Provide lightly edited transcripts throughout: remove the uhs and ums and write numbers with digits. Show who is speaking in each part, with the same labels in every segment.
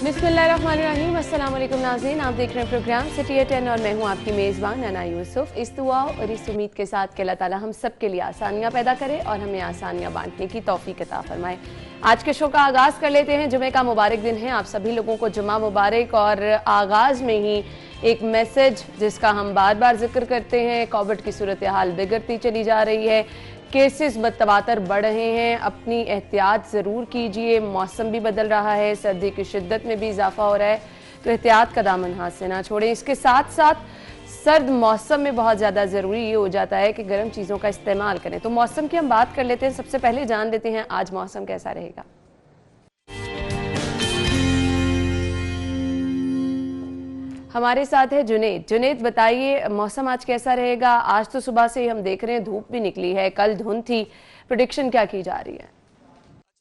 Speaker 1: बिस्मिल्लाहिर्रहमानिर्रहीम, अस्सलाम वालेकुम नाज़रीन, आप देख रहे हैं प्रोग्राम सिटी एट 10 और मैं हूं आपकी मेज़बान अना यूसुफ। इस दुआ और इस उम्मीद के साथ कि अल्लाह ताला हम सब के लिए आसानियां पैदा करे और हमें आसानियां बांटने की तौफीक अता फरमाए। आज के शो का आगाज़ कर लेते हैं। जुमे का मुबारक दिन है, आप सभी लोगों को जुमा मुबारक। और आगाज़ में ही एक मैसेज जिसका हम बार बार जिक्र करते हैं, कोविड की सूरत हाल बिगड़ती चली जा रही है, केसेस बतवातर बढ़ रहे हैं, अपनी एहतियात ज़रूर कीजिए। मौसम भी बदल रहा है, सर्दी की शिद्दत में भी इजाफा हो रहा है, तो एहतियात का दामन हाथ से ना छोड़ें। इसके साथ साथ सर्द मौसम में बहुत ज़्यादा ज़रूरी ये हो जाता है कि गर्म चीज़ों का इस्तेमाल करें। तो मौसम की हम बात कर लेते हैं। सबसे पहले जान लेते हैं आज मौसम कैसा रहेगा। हमारे साथ है जुनेद। जुनेद, बताइए मौसम आज कैसा रहेगा? आज तो सुबह से ही हम देख रहे हैं धूप भी निकली है, कल धुंध थी, प्रेडिक्शन क्या की जा रही है?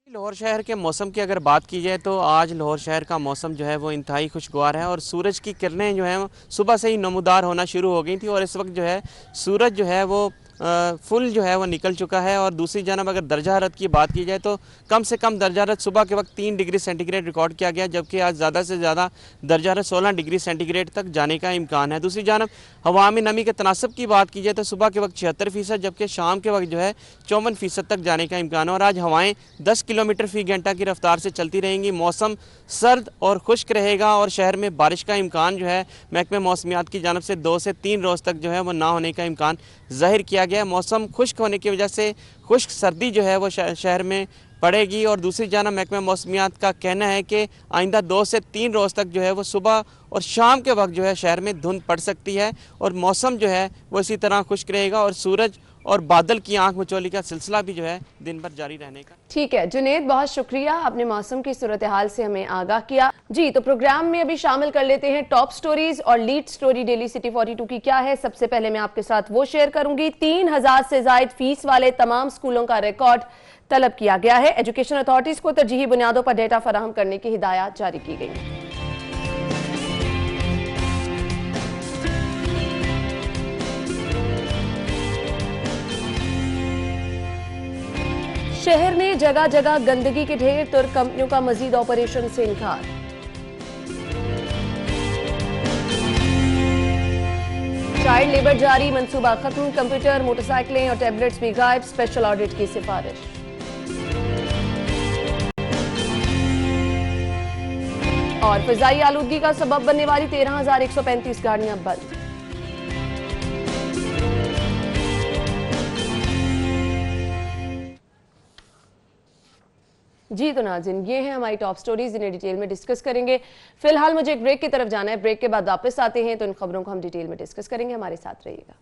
Speaker 2: लाहौर शहर के मौसम की अगर बात की जाए तो आज लाहौर शहर का मौसम जो है वो इंतहाई खुशगवार है और सूरज की किरणें जो हैं सुबह से ही नमूदार होना शुरू हो गई थी और इस वक्त जो है सूरज जो है वो फुल जो है वो निकल चुका है। और दूसरी जानब अगर दर्जा हरारत की बात की जाए तो कम से कम दर्जा हरारत सुबह के वक्त 3 डिग्री सेंटीग्रेड रिकॉर्ड किया गया, जबकि आज ज़्यादा से ज़्यादा दर्जा हरारत 16 डिग्री सेंटीग्रेड तक जाने का इम्कान है। दूसरी जानब हवा में नमी के तनासब की बात की जाए तो सुबह के वक्त 76%, जबकि शाम के वक्त जो है 54% तक जाने का इम्कान है। और आज हवाएँ 10 किलोमीटर फ़ी घंटा की रफ्तार से चलती रहेंगी। मौसम सर्द और खुश्क रहेगा और शहर में बारिश का इम्कान जो है महकमे मौसमियात की जानब से 2 से 3 रोज़ तक जो है वो ना होने का इम्कान ज़ाहिर किया गया है। मौसम खुश्क होने की वजह से खुश्क सर्दी जो है वो शहर में पड़ेगी। और दूसरी जानब महकमा मौसमियात का कहना है कि आइंदा 2 से 3 रोज़ तक जो है वो सुबह और शाम के वक्त जो है शहर में धुंध पड़ सकती है और मौसम जो है वो इसी तरह खुश्क रहेगा और सूरज और बादल की आंख मचोली का सिलसिला भी जो है दिन भर जारी रहने का।
Speaker 1: ठीक है जुनेद, बहुत शुक्रिया, आपने मौसम की सूरत हाल से हमें आगाह किया। जी, तो प्रोग्राम में अभी शामिल कर लेते हैं टॉप स्टोरीज और लीड स्टोरी डेली सिटी 42 की क्या है। सबसे पहले मैं आपके साथ वो शेयर करूंगी, 3000 से जायद फीस वाले तमाम स्कूलों का रिकॉर्ड तलब किया गया है। एजुकेशन अथॉरिटीज को तरजीही बुनियादों पर डेटा फराहम करने की हिदायत जारी की गई। शहर में जगह जगह गंदगी के ढेर, तुर्क कंपनियों का मजीद ऑपरेशन से इनकार। चाइल्ड लेबर जारी, मंसूबा खत्म, कंप्यूटर, मोटरसाइकिलें और टैबलेट्स भी गायब, स्पेशल ऑडिट की सिफारिश। और फिजाई आलूदगी का सबब बनने वाली 13,135 गाड़ियां बंद। जी तो नाज़रीन, ये हैं हमारी टॉप स्टोरीज, इन्हें डिटेल में डिस्कस करेंगे। फिलहाल मुझे एक ब्रेक की तरफ जाना है, ब्रेक के बाद वापस आते हैं तो इन खबरों को हम डिटेल में डिस्कस करेंगे। हमारे साथ रहिएगा।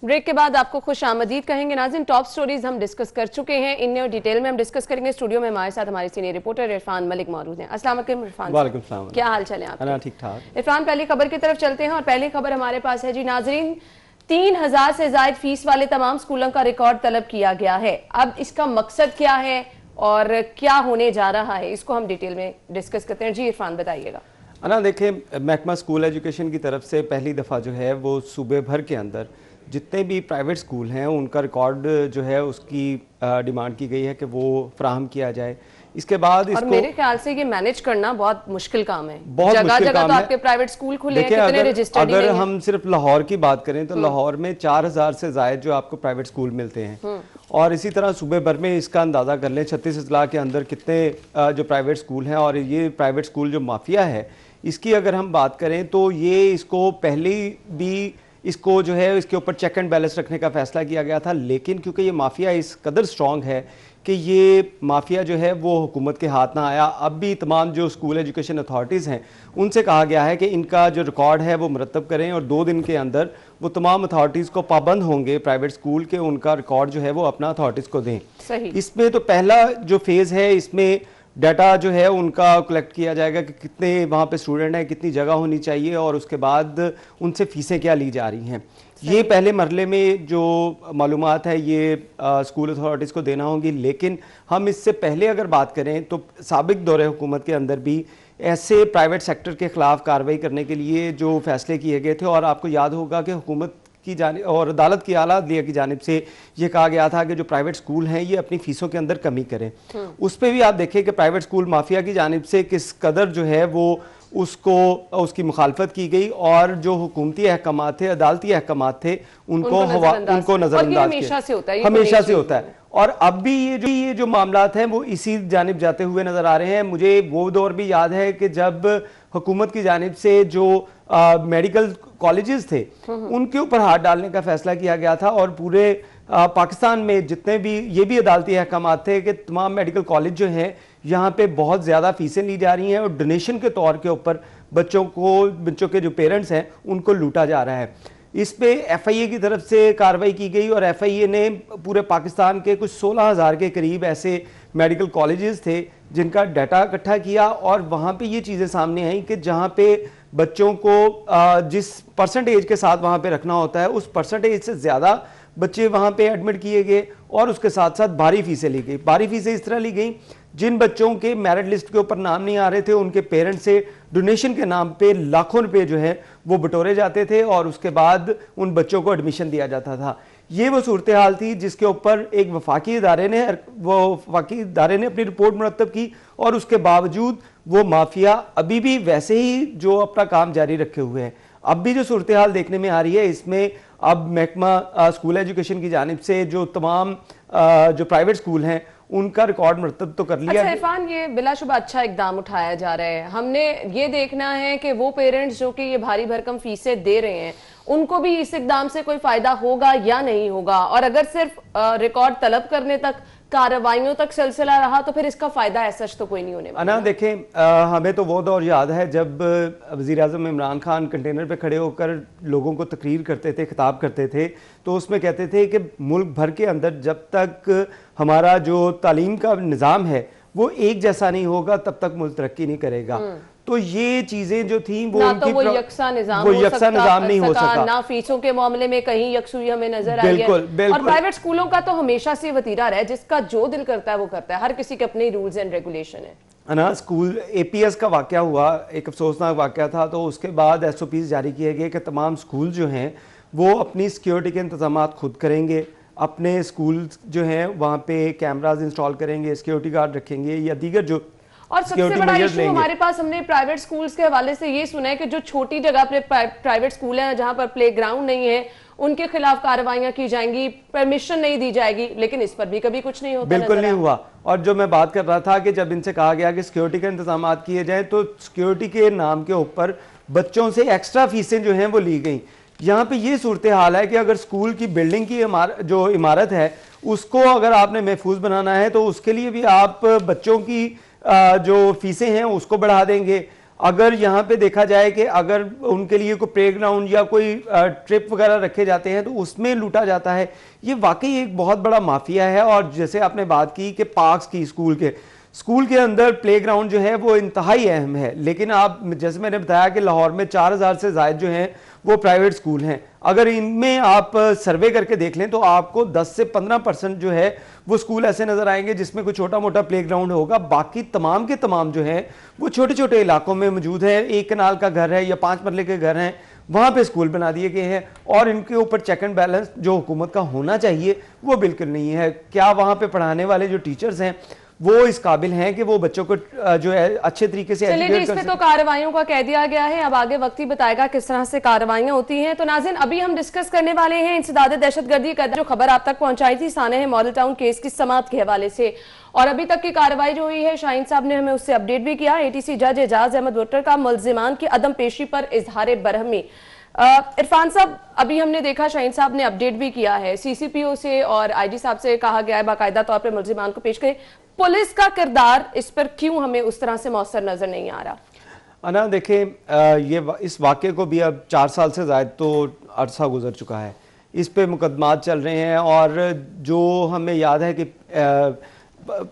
Speaker 1: ब्रेक के बाद आपको खुश आमदीद कहेंगे। नाज़रीन, टॉप स्टोरीज हम डिस्कस कर चुके हैं, इन्हें डिटेल में हम डिस्कस करेंगे। स्टूडियो में हमारे साथ हमारे सीनियर रिपोर्टर इरफान मलिक मौजूद हैं। अस्सलाम वालेकुम इरफान।
Speaker 3: वालेकुम सलाम।
Speaker 1: क्या हाल चाल है आपके?
Speaker 3: ठीक ठाक।
Speaker 1: इरफान, पहली खबर की तरफ चलते हैं और पहली खबर हमारे पास है जी नाज़रीन, 3000 से जायद फीस वाले तमाम स्कूलों का रिकॉर्ड तलब किया गया है। अब इसका मकसद क्या है और क्या होने जा रहा है, इसको हम डिटेल में डिस्कस करते हैं। जी इरफान, बताइएगा।
Speaker 3: अना देखें, महकमा स्कूल एजुकेशन की तरफ से पहली दफ़ा जो है वो सूबे भर के अंदर जितने भी प्राइवेट स्कूल हैं उनका रिकॉर्ड जो है उसकी डिमांड की गई है कि वो फराहम किया जाए। इसके बाद
Speaker 1: और मेरे ख्याल से ये मैनेज करना बहुत मुश्किल काम है।
Speaker 3: बहुत
Speaker 1: जगह
Speaker 3: मुश्किल
Speaker 1: जगह
Speaker 3: काम
Speaker 1: तो
Speaker 3: है।
Speaker 1: आपके प्राइवेट स्कूल खुले हैं, कितने रजिस्टर्ड
Speaker 3: अगर हम सिर्फ लाहौर की बात करें तो लाहौर में 4000 से जायद जो आपको प्राइवेट स्कूल मिलते हैं और इसी तरह सूबे भर में इसका अंदाज़ा कर लें 36 अजला के अंदर कितने जो प्राइवेट स्कूल हैं। और ये प्राइवेट स्कूल जो माफिया है इसकी अगर हम बात करें तो ये इसको पहले भी इसको जो है इसके ऊपर चेक एंड बैलेंस रखने का फैसला किया गया था, लेकिन क्योंकि ये माफिया इस कदर स्ट्रॉन्ग है कि ये माफिया जो है वो हुकूमत के हाथ ना आया। अब भी तमाम जो स्कूल एजुकेशन अथॉरिटीज़ हैं उनसे कहा गया है कि इनका जो रिकॉर्ड है वो मुरतब करें और 2 दिन के अंदर वो तमाम अथॉरिटीज़ को पाबंद होंगे प्राइवेट स्कूल के उनका रिकॉर्ड जो है वो अपना अथॉरिटीज़ को दें।
Speaker 1: सही।
Speaker 3: इसमें तो पहला जो फेज़ है इसमें डाटा जो है उनका कलेक्ट किया जाएगा कि कितने वहाँ पे स्टूडेंट हैं, कितनी जगह होनी चाहिए और उसके बाद उनसे फीसें क्या ली जा रही हैं। ये पहले मरले में जो मालूमात है ये स्कूल अथॉरिटीज़ को देना होगी। लेकिन हम इससे पहले अगर बात करें तो साबिक दौरे हुकूमत के अंदर भी ऐसे प्राइवेट सेक्टर के ख़िलाफ़ कार्रवाई करने के लिए जो फैसले किए गए थे और आपको याद होगा कि हुकूमत की जानिब और अदालत की आला अदलिया की जानिब से ये कहा गया था कि जो प्राइवेट स्कूल हैं ये अपनी फीसों के अंदर कमी करें। उस पर भी आप देखें कि प्राइवेट स्कूल माफिया की जानिब से किस कदर जो है वो उसकी मुखालफत की गई और जो हुकूमती अहकामात थे, अदालती अहकामात थे, उनको नजरअंदाज किया। हमेशा से होता है और अब भी ये जो मामलात हैं वो इसी जानिब जाते हुए नजर आ रहे हैं। मुझे वो दौर भी याद है कि जब हुकूमत की जानिब से जो मेडिकल कॉलेजेस थे उनके ऊपर हाथ डालने का फैसला किया गया था और पूरे पाकिस्तान में जितने भी ये भी अदालती अहकामात थे कि तमाम मेडिकल कॉलेज जो हैं यहाँ पे बहुत ज़्यादा फीसें ली जा रही हैं और डोनेशन के तौर के ऊपर बच्चों के जो पेरेंट्स हैं उनको लूटा जा रहा है। इस पे FIA की तरफ से कार्रवाई की गई और FIA ने पूरे पाकिस्तान के कुछ 16,000 के करीब ऐसे मेडिकल कॉलेजेस थे जिनका डाटा इकट्ठा किया और वहाँ पे ये चीज़ें सामने आई कि जहाँ पे बच्चों को जिस परसेंटेज के साथ वहाँ पे रखना होता है उस परसेंटेज से ज़्यादा बच्चे वहाँ पे एडमिट किए गए और उसके साथ साथ भारी फीसें ली गई। भारी फीसें इस तरह ली गई जिन बच्चों के मेरिट लिस्ट के ऊपर नाम नहीं आ रहे थे उनके पेरेंट्स से डोनेशन के नाम पे लाखों रुपए जो है वो बटोरे जाते थे और उसके बाद उन बच्चों को एडमिशन दिया जाता था। ये वो सूरत हाल थी जिसके ऊपर एक वफाकी इदारे ने अपनी रिपोर्ट मुरतब की और उसके बावजूद वो माफिया अभी भी वैसे ही जो अपना काम जारी रखे हुए हैं। अब भी जो सूरत हाल देखने में आ रही है इसमें अब महकमा स्कूल एजुकेशन की जानिब से जो तमाम जो प्राइवेट स्कूल हैं उनका रिकॉर्ड मरतब तो कर लिया।
Speaker 1: अच्छा इरफान, ये बिलाशुबा अच्छा इकदाम उठाया जा रहा है। हमने ये देखना है कि वो पेरेंट्स जो कि ये भारी भरकम फीसें दे रहे हैं उनको भी इस इकदाम से कोई फायदा होगा या नहीं होगा, और अगर सिर्फ रिकॉर्ड तलब करने तक कार्रवाइयों तक सिलसिला रहा तो फिर इसका फायदा ऐसा तो कोई नहीं होने वाला।
Speaker 3: देखें हमें तो वो दौर याद है जब वज़ीर आज़म इमरान खान कंटेनर पे खड़े होकर लोगों को तकरीर करते थे, खिताब करते थे, तो उसमें कहते थे कि मुल्क भर के अंदर जब तक हमारा जो तालीम का निज़ाम है वो एक जैसा नहीं होगा तब तक मुल्क तरक्की नहीं करेगा। तो ये चीजें जो थी वो
Speaker 1: ना तो वो यकसा निजाम
Speaker 3: नहीं हो सका,
Speaker 1: ना फीसों के मामले में कहीं यकसुई हमें नजर आई है। और प्राइवेट स्कूलों का तो हमेशा से वतीरा रहा है, जिसका जो दिल करता है वो करता है, हर किसी के अपने रूल्स एंड रेगुलेशन है
Speaker 3: ना। स्कूल APS का वाकया हुआ, एक अफसोसनाक वाकया था, तो उसके बाद SOPs जारी किए गए कि तमाम स्कूल जो हैं वो अपनी सिक्योरिटी के इंतजाम खुद करेंगे, अपने स्कूल जो हैं वहाँ पे कैमराज इंस्टॉल करेंगे, सिक्योरिटी गार्ड रखेंगे या दीगर जो।
Speaker 1: और सबसे बड़ा इशू हमारे पास हमने प्राइवेट स्कूल्स के हवाले से ये सुना है कि जो छोटी जगह पे प्राइवेट स्कूल हैं जहां पर प्ले ग्राउंड नहीं है उनके खिलाफ कार्रवाइयां की जाएंगी, परमिशन नहीं दी जाएगी, लेकिन इस पर भी कभी कुछ नहीं होता,
Speaker 3: बिल्कुल नहीं हुआ। और जो मैं बात कर रहा था कि जब इनसे कहा गया कि सिक्योरिटी के इंतजाम किए जाए तो सिक्योरिटी के नाम के ऊपर बच्चों से एक्स्ट्रा फीसें जो हैं वो ली गई। यहाँ पे ये सूरत हाल है कि अगर स्कूल की बिल्डिंग की जो इमारत है उसको अगर आपने महफूज बनाना है तो उसके लिए भी आप बच्चों की जो फीसें हैं उसको बढ़ा देंगे। अगर यहाँ पे देखा जाए कि अगर उनके लिए कोई प्ले ग्राउंड या कोई ट्रिप वगैरह रखे जाते हैं तो उसमें लूटा जाता है। ये वाकई एक बहुत बड़ा माफिया है। और जैसे आपने बात की कि पार्क्स की, स्कूल के अंदर प्ले ग्राउंड जो है वो इंतहाई अहम है, लेकिन आप जैसे मैंने बताया कि लाहौर में 4,000 से ज़ायद जो हैं वो प्राइवेट स्कूल हैं। अगर इनमें आप सर्वे करके देख लें तो आपको 10 से 15% जो है वो स्कूल ऐसे नज़र आएंगे जिसमें कोई छोटा मोटा प्ले ग्राउंड होगा। बाकी तमाम के तमाम जो हैं वो छोटे छोटे इलाकों में मौजूद है, एक कनाल का घर है या 5 मरले के घर हैं, वहाँ पे स्कूल बना दिए गए हैं और इनके ऊपर चेक एंड बैलेंस जो हुकूमत का होना चाहिए वो बिल्कुल नहीं है। क्या वहाँ पे पढ़ाने वाले जो टीचर्स हैं वो इस काबिल हैं कि वो बच्चों को जो है अच्छे तरीके से
Speaker 1: एजुकेट कर सकें? तो कार्रवाइयों का कह दिया गया है, अब आगे वक्त ही बताएगा किस तरह से कार्रवाइयां होती हैं। तो नाज़रीन, अभी हम डिस्कस करने वाले हैं इंसदाद दहशतगर्दी का जो खबर आप तक पहुंचाई थी सानेह मॉडल टाउन केस की समाअत के हवाले से, और अभी तक की कार्रवाई जो हुई है शाहीन साहब ने हमें उससे अपडेट भी किया। ATC जज एजाज अहमद वोटर का मुल्जिमान की अदम पेशी पर इजहार बरहमी। इरफान साहब, अभी हमने देखा शाहीन साहब ने अपडेट भी किया है, CCPO से और IG साहब से कहा गया है बाकायदा तौर पर मुल्जिमान को पेश करें। पुलिस का किरदार इस पर क्यों हमें उस तरह से मौसर नजर नहीं आ रहा?
Speaker 3: अना देखें, इस वाक़े को भी अब 4 साल से ज़ायद तो अरसा गुजर चुका है, इस पे मुकदमात चल रहे हैं और जो हमें याद है कि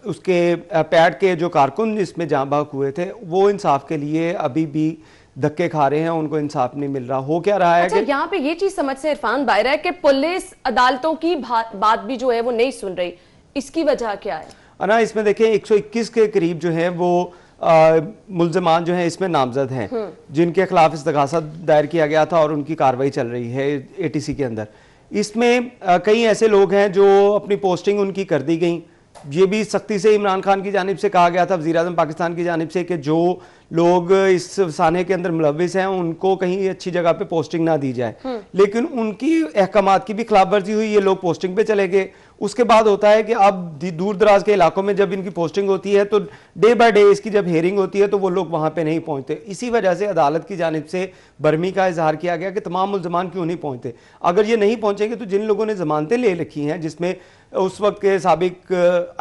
Speaker 3: उसके पैड के जो कारकुन इसमें जाँ बहक हुए थे वो इंसाफ के लिए अभी भी धक्के खा रहे हैं, उनको इंसाफ नहीं मिल रहा। हो क्या रहा है?
Speaker 1: अच्छा, यहाँ पे ये चीज समझ से इरफान बाहर है कि पुलिस अदालतों की बात भी जो है वो नहीं सुन रही, इसकी वजह क्या है?
Speaker 3: अना इसमें देखें 121 के करीब जो है वो मुल्ज़मान जो हैं इसमें नामजद हैं जिनके खिलाफ इस्तग़ासा दायर किया गया था और उनकी कार्रवाई चल रही है ATC के अंदर। इसमें कई ऐसे लोग हैं जो अपनी पोस्टिंग उनकी कर दी गई। ये भी सख्ती से इमरान खान की जानिब से कहा गया था, वज़ीर-ए-आज़म पाकिस्तान की जानिब से, कि जो लोग इस साने के अंदर मुलव्विस हैं उनको कहीं अच्छी जगह पे पोस्टिंग ना दी जाए। लेकिन उनकी अहकामात की भी खिलाफ वर्जी हुई, ये लोग पोस्टिंग पे चले गए। उसके बाद होता है कि अब दूर दराज के इलाकों में जब इनकी पोस्टिंग होती है तो डे बाय डे इसकी जब हेयरिंग होती है तो वो लोग वहाँ पे नहीं पहुँचते। इसी वजह से अदालत की जानिब से बरहमी का इजहार किया गया कि तमाम मुल्ज़मान क्यों नहीं पहुँचते। अगर ये नहीं पहुँचेंगे तो जिन लोगों ने ज़मानतें ले रखी हैं, जिसमें उस वक्त के साबिक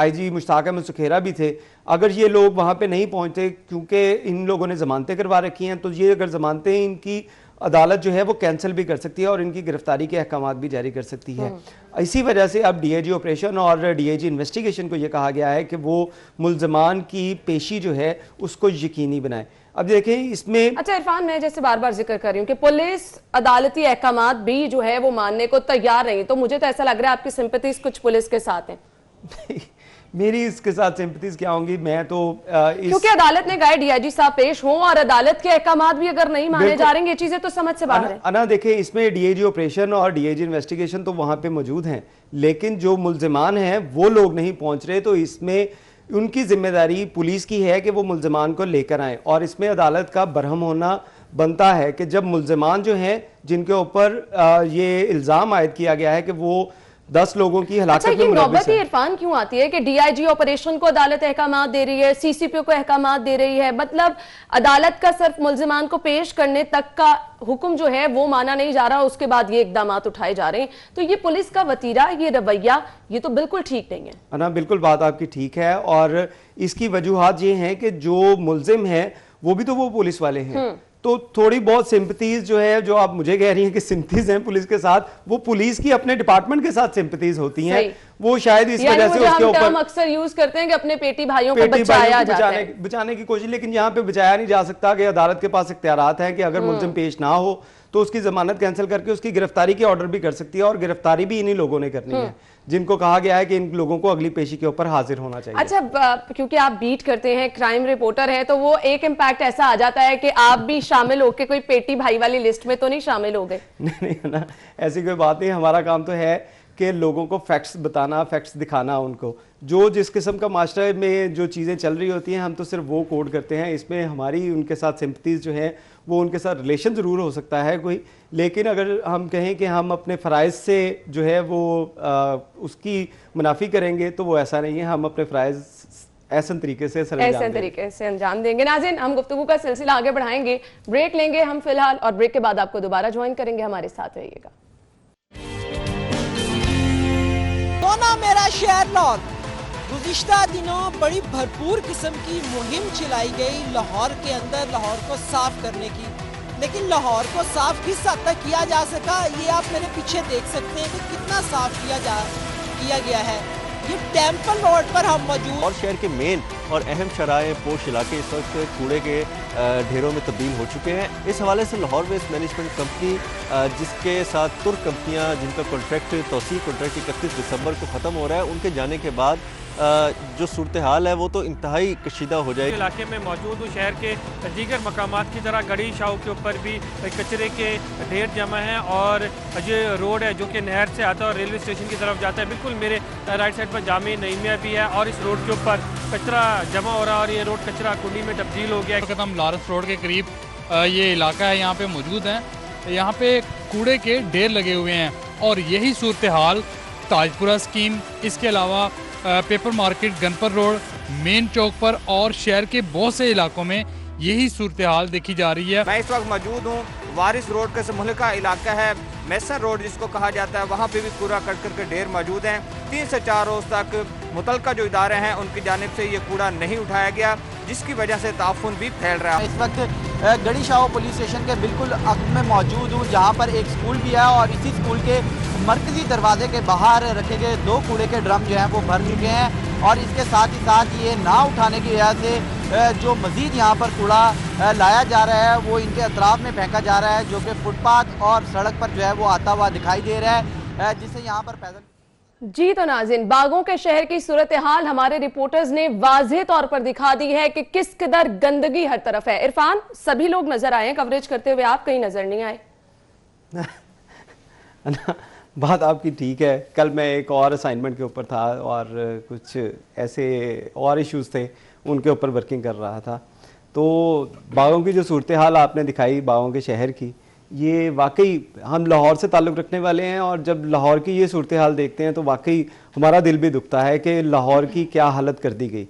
Speaker 3: IG मुश्ताक अहमद सुखेरा भी थे, अगर ये लोग वहाँ पे नहीं पहुँचते क्योंकि इन लोगों ने ज़मानतें करवा रखी हैं, तो ये अगर ज़मानतें इनकी अदालत जो है वो कैंसिल भी कर सकती है और इनकी गिरफ्तारी के अहकामात भी जारी कर सकती है। इसी वजह से अब DIG ऑपरेशन और DIG इन्वेस्टिगेशन को ये कहा गया है कि वो मुल्ज़मान की पेशी जो है उसको यकीनी बनाए। अब देखें इसमें, अच्छा
Speaker 1: इरफान, मैं जैसे बार बार जिक्र कर रही हूँ कि पुलिस अदालती अहकामात भी जो है वो मानने को तैयार नहीं, तो मुझे तो ऐसा लग रहा है आपकी सिंपैथीज कुछ पुलिस के साथ हैं।
Speaker 3: मेरी इसके साथ सिंपैथीज क्या होंगी, मैं तो
Speaker 1: क्योंकि अदालत ने कहा DIG साहब पेश हों और अदालत के अहकामात भी अगर नहीं माने जा रहे हैं, ये चीजें तो समझ से बाहर है।
Speaker 3: अना देखें, इसमें DIG ऑपरेशन और DIG इन्वेस्टिगेशन तो वहाँ पे मौजूद हैं, लेकिन जो मुल्ज़मान हैं वो लोग नहीं पहुँच रहे, तो इसमें उनकी जिम्मेदारी पुलिस की है कि वो मुल्ज़मान को लेकर आएँ। और इसमें अदालत का बरहम होना बनता है कि जब मुल्ज़मान जो हैं जिनके ऊपर ये इल्ज़ाम आयद किया गया है कि वो 10 लोगों की हलाकत में
Speaker 1: नौबत इरफान क्यों आती है कि DIG ऑपरेशन को अदालत अहकामात दे रही है, CCP को अहकामात दे रही है, मतलब अदालत का सिर्फ मुल्ज़मान को पेश करने तक का हुक्म जो है वो माना नहीं जा रहा, उसके बाद ये इकदामात उठाए जा रहे हैं। तो ये पुलिस का वतीरा, ये रवैया, ये तो बिल्कुल ठीक नहीं है।
Speaker 3: ना, बिल्कुल बात आपकी ठीक है, और इसकी वजूहात ये हैं कि जो मुल्जिम है वो भी तो वो पुलिस वाले हैं, तो थोड़ी बहुत सिंपैथीज जो है, जो आप मुझे कह रही हैं कि सिंपैथीज हैं पुलिस के साथ, वो पुलिस की अपने डिपार्टमेंट के साथ सिंपैथीज होती हैं। वो शायद इस वजह से उसके ऊपर
Speaker 1: अक्सर यूज करते हैं कि अपने पेटी भाइयों को बचाने
Speaker 3: की कोशिश, लेकिन यहाँ पे बचाया नहीं जा सकता कि अदालत के पास इख्तियारात हैं कि अगर मुल्जिम पेश ना हो तो उसकी जमानत कैंसिल करके उसकी गिरफ्तारी के ऑर्डर भी कर सकती है, और गिरफ्तारी भी इन्हीं लोगों ने करनी है जिनको कहा गया है कि इन लोगों को अगली पेशी के ऊपर हाजिर होना चाहिए।
Speaker 1: अच्छा, क्योंकि आप बीट करते हैं, क्राइम रिपोर्टर हैं, तो वो एक इम्पैक्ट ऐसा आ जाता है कि आप भी शामिल होके कोई पेटी भाई वाली लिस्ट में तो नहीं शामिल हो गए?
Speaker 3: नहीं ना, ऐसी कोई बात नहीं। हमारा काम तो है कि लोगों को फैक्ट्स बताना, फैक्ट्स दिखाना, उनको जो जिस किस्म का मास्टर में जो चीज़ें चल रही होती हैं हम तो सिर्फ वो कोड करते हैं। इसमें हमारी उनके साथ सिंपैथीज जो है वो उनके साथ रिलेशन ज़रूर हो सकता है कोई, लेकिन अगर हम कहें कि हम अपने फ़राइज़ से जो है वो उसकी मुनाफी करेंगे तो वो ऐसा नहीं है। हम अपने फ़राइज़ ऐसे तरीके से
Speaker 1: अंजाम देंगे। नाज़रीन, हम गुफ्तगू का सिलसिला आगे बढ़ाएंगे, ब्रेक लेंगे हम फिलहाल, और ब्रेक के बाद आपको दोबारा ज्वाइन करेंगे। हमारे साथ रहिएगा।
Speaker 4: सोना मेरा शहर लाहौर, गुज़िश्ता दिनों बड़ी भरपूर किस्म की मुहिम चलाई गई लाहौर के अंदर लाहौर को साफ करने की, लेकिन लाहौर को साफ किस हद तक किया जा सका ये आप मेरे पीछे देख सकते हैं कि कितना साफ किया गया है। ये टेम्पल रोड पर हम मौजूद,
Speaker 5: और शहर के मेन और अहम शराय पोश इलाके इस वक्त कूड़े के ढेरों में तब्दील हो चुके हैं। इस हवाले से लाहौर वेस्ट मैनेजमेंट कंपनी, जिसके साथ तुर्क कंपनियां जिनका कॉन्ट्रैक्ट तोसी कॉन्ट्रैक्ट 31 दिसंबर को ख़त्म हो रहा है, उनके जाने के बाद जो सूरत हाल है वो तो इंतहाई कशीदा हो जाएगी।
Speaker 6: इलाके में मौजूद हूँ, शहर के दीगर मकामात की तरह गड़ी शाह के ऊपर भी कचरे के ढेर जमा हैं, और ये रोड है जो कि नहर से आता है और रेलवे स्टेशन की तरफ जाता है। बिल्कुल मेरे राइट साइड पर जामे नईमिया भी है, और इस रोड के ऊपर कचरा जमा हो रहा है, और ये रोड कचरा कुंडी में तब्दील हो गया है।
Speaker 7: हम लॉरेंस रोड के करीब ये इलाका है, यहाँ पे मौजूद हैं। यहाँ पे कूड़े के ढेर लगे हुए हैं, और यही सूरत हाल ताजपुरा स्कीम, इसके अलावा पेपर मार्केट, गनपर रोड, मेन चौक पर और शहर के बहुत से इलाकों में यही सूरत हाल देखी जा रही है।
Speaker 8: मैं इस वक्त मौजूद हूँ वारिस रोड का मुल्का इलाका है, मैसर रोड जिसको कहा जाता है, वहाँ पे भी कूड़ा कचरे के ढेर मौजूद हैं। 3 से 4 रोज़ तक मुतलका जो इदारे हैं उनकी जानिब से ये कूड़ा नहीं उठाया गया, जिसकी वजह से ताफुन भी फैल रहा है।
Speaker 4: इस वक्त गड़ी शाह पुलिस स्टेशन के बिल्कुल अक्ल में मौजूद हूँ, जहाँ पर एक स्कूल भी है, और इसी स्कूल के मरकजी दरवाजे के बाहर रखे गए 2 कूड़े के ड्रम जो हैं वो भर चुके हैं, और इसके साथ ही साथ ये ना उठाने की वजह से जो मज़ीद यहाँ पर कूड़ा लाया जा रहा है वो इनके अतराफ में फेंका जा रहा है, जो कि फुटपाथ और सड़क पर जो है वो आता हुआ दिखाई दे रहा है, जिससे यहाँ पर पैदल
Speaker 1: जी तो नाज़रीन, बागों के शहर की सूरत हाल हमारे रिपोर्टर्स ने वाज़ेह तौर पर दिखा दी है कि किस कदर गंदगी हर तरफ है। इरफान, सभी लोग नजर आए हैं कवरेज करते हुए, आप कहीं नजर नहीं आए।
Speaker 3: बात आपकी ठीक है। कल मैं एक और असाइनमेंट के ऊपर था और कुछ ऐसे और इश्यूज थे, उनके ऊपर वर्किंग कर रहा था। तो बागों की जो सूरत हाल आपने दिखाई बागों के शहर की, ये वाकई हम लाहौर से ताल्लुक़ रखने वाले हैं और जब लाहौर की ये सूरत हाल देखते हैं तो वाकई हमारा दिल भी दुखता है कि लाहौर की क्या हालत कर दी गई।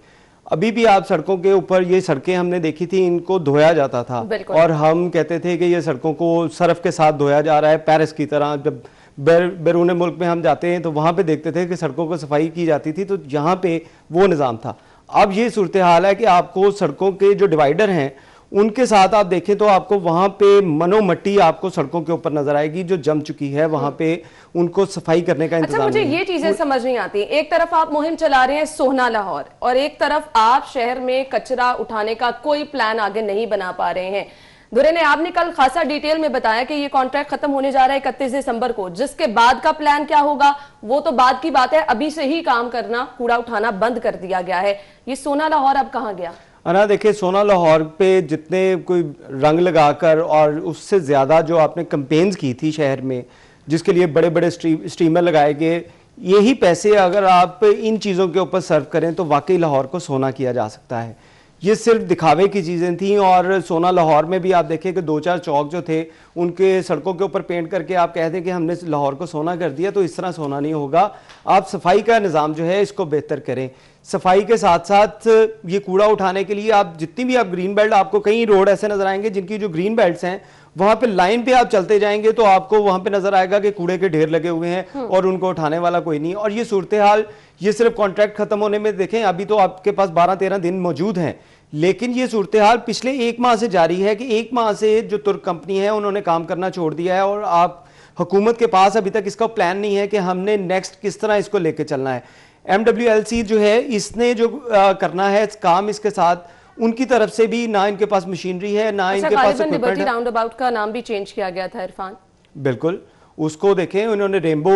Speaker 3: अभी भी आप सड़कों के ऊपर, ये सड़कें हमने देखी थी, इनको धोया जाता था और हम कहते थे कि ये सड़कों को सर्फ के साथ धोया जा रहा है पेरिस की तरह। जब बैरून मुल्क में हम जाते हैं तो वहाँ पे देखते थे कि सड़कों को सफाई की जाती थी, तो यहाँ पे वो निज़ाम था। अब ये सूरत हाल है कि आपको सड़कों के जो डिवाइडर हैं उनके साथ आप देखें तो आपको वहाँ पे मनो मट्टी आपको सड़कों के ऊपर नजर आएगी जो जम चुकी है, वहाँ पे उनको सफाई करने का इंतजाम।
Speaker 1: अच्छा, मुझे ये चीजें समझ नहीं आती, एक तरफ आप मुहिम चला रहे हैं सोहना लाहौर और एक तरफ आप शहर में कचरा उठाने का कोई प्लान आगे नहीं बना पा रहे हैं। दुरे ने आपने कल खासा डिटेल में बताया कि ये कॉन्ट्रैक्ट खत्म होने जा रहा है 31 दिसंबर को, जिसके बाद का प्लान क्या होगा वो तो बाद की बात है। अभी से ही काम करना, कूड़ा उठाना बंद कर दिया गया है। ये सोना लाहौर अब कहाँ गया?
Speaker 3: अना देखिए, सोना लाहौर पे जितने कोई रंग लगाकर और उससे ज़्यादा जो आपने कैंपेन्स की थी शहर में, जिसके लिए बड़े बड़े स्ट्रीमर लगाए गए, यही पैसे अगर आप इन चीज़ों के ऊपर सर्व करें तो वाकई लाहौर को सोना किया जा सकता है। ये सिर्फ दिखावे की चीज़ें थी। और सोना लाहौर में भी आप देखें कि 2-4 चौक जो थे उनके सड़कों के ऊपर पेंट करके आप कह दें कि हमने लाहौर को सोना कर दिया, तो इस तरह सोना नहीं होगा। आप सफाई का निज़ाम जो है इसको बेहतर करें। सफाई के साथ साथ ये कूड़ा उठाने के लिए आप जितनी भी आप ग्रीन बेल्ट, आपको कई रोड ऐसे नजर आएंगे जिनकी जो ग्रीन बेल्ट्स हैं वहां पे लाइन पे आप चलते जाएंगे तो आपको वहां पे नजर आएगा कि कूड़े के ढेर लगे हुए हैं और उनको उठाने वाला कोई नहीं। और ये सूरत हाल, ये सिर्फ कॉन्ट्रैक्ट खत्म होने में देखें, अभी तो आपके पास 12-13 दिन मौजूद हैं, लेकिन ये सूरत हाल पिछले 1 माह से जारी है कि 1 माह से जो तुर्क कंपनी है उन्होंने काम करना छोड़ दिया है और आप हुकूमत के पास अभी तक इसका प्लान नहीं है कि हमने नेक्स्ट किस तरह इसको लेके चलना है। MWLC जो है इसने जो करना है काम, इसके साथ उनकी तरफ से भी ना इनके पास मशीनरी है ना इनके पास
Speaker 1: लिबर्टी राउंड अबाउट का नाम भी चेंज किया गया था इरफान।
Speaker 3: बिल्कुल, उसको देखें, उन्होंने रेनबो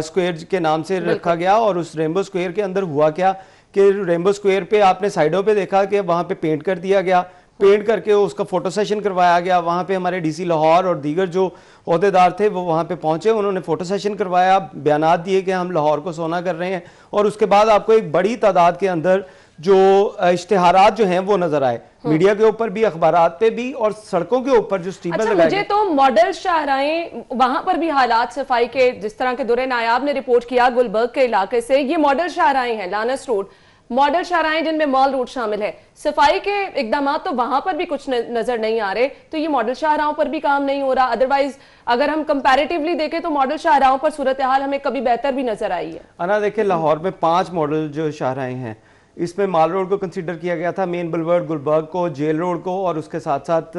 Speaker 3: स्क्वायर के नाम से रखा गया और उस रेनबो स्क्वायर के अंदर हुआ क्या कि रेनबो स्क्वायर पे आपने साइडों पे देखा कि वहां पे पेंट कर दिया गया, पेंट करके उसका फोटो सेशन करवाया गया। वहाँ पे हमारे DC लाहौर और दीगर जो ओहदेदार थे वो वहाँ पे पहुँचे, उन्होंने फोटो सेशन करवाया, बयानात दिए कि हम लाहौर को सोना कर रहे हैं। और उसके बाद आपको एक बड़ी तादाद के अंदर जो इश्तिहारात जो हैं वो नजर आए, मीडिया के ऊपर भी, अखबारात पे भी और सड़कों के ऊपर जो स्टीमर लगाए।
Speaker 1: मुझे तो मॉडल शाहराएं, वहां पर भी हालात सफाई के, जिस तरह के दुरे नायाब ने रिपोर्ट किया गुलबर्ग के इलाके से, ये मॉडल शाहराएं हैं, लानस रोड मॉडल शाहराएं जिनमें मॉल रोड शामिल है। सफाई के इकदाम तो वहां पर भी कुछ नजर नहीं आ रहे, तो ये मॉडल शाहराहों पर भी काम नहीं हो रहा। अदरवाइज अगर हम कंपैरेटिवली देखें तो मॉडल शाहराहों पर सूरत हाल हमें कभी बेहतर भी नजर आई है।
Speaker 3: अना देखिए, लाहौर में 5 मॉडल जो शाहराएं हैं, इसमें माल रोड को कंसीडर किया गया था, मेन बुलवर्ड, गुलबर्ग को, जेल रोड को और उसके साथ साथ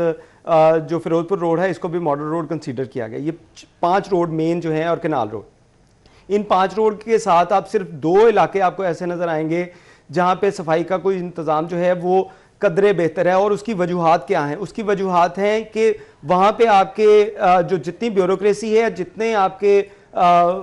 Speaker 3: जो फिरोजपुर रोड है इसको भी मॉडल रोड कंसीडर किया गया। ये 5 रोड मेन जो हैं और कनाल रोड, इन 5 रोड के साथ आप सिर्फ 2 इलाके आपको ऐसे नजर आएंगे जहाँ पे सफाई का कोई इंतज़ाम जो है वो कदरे बेहतर है। और उसकी वजूहात क्या हैं? उसकी वजूहात हैं कि वहाँ पे आपके जो जितनी ब्यूरोक्रेसी है, जितने आपके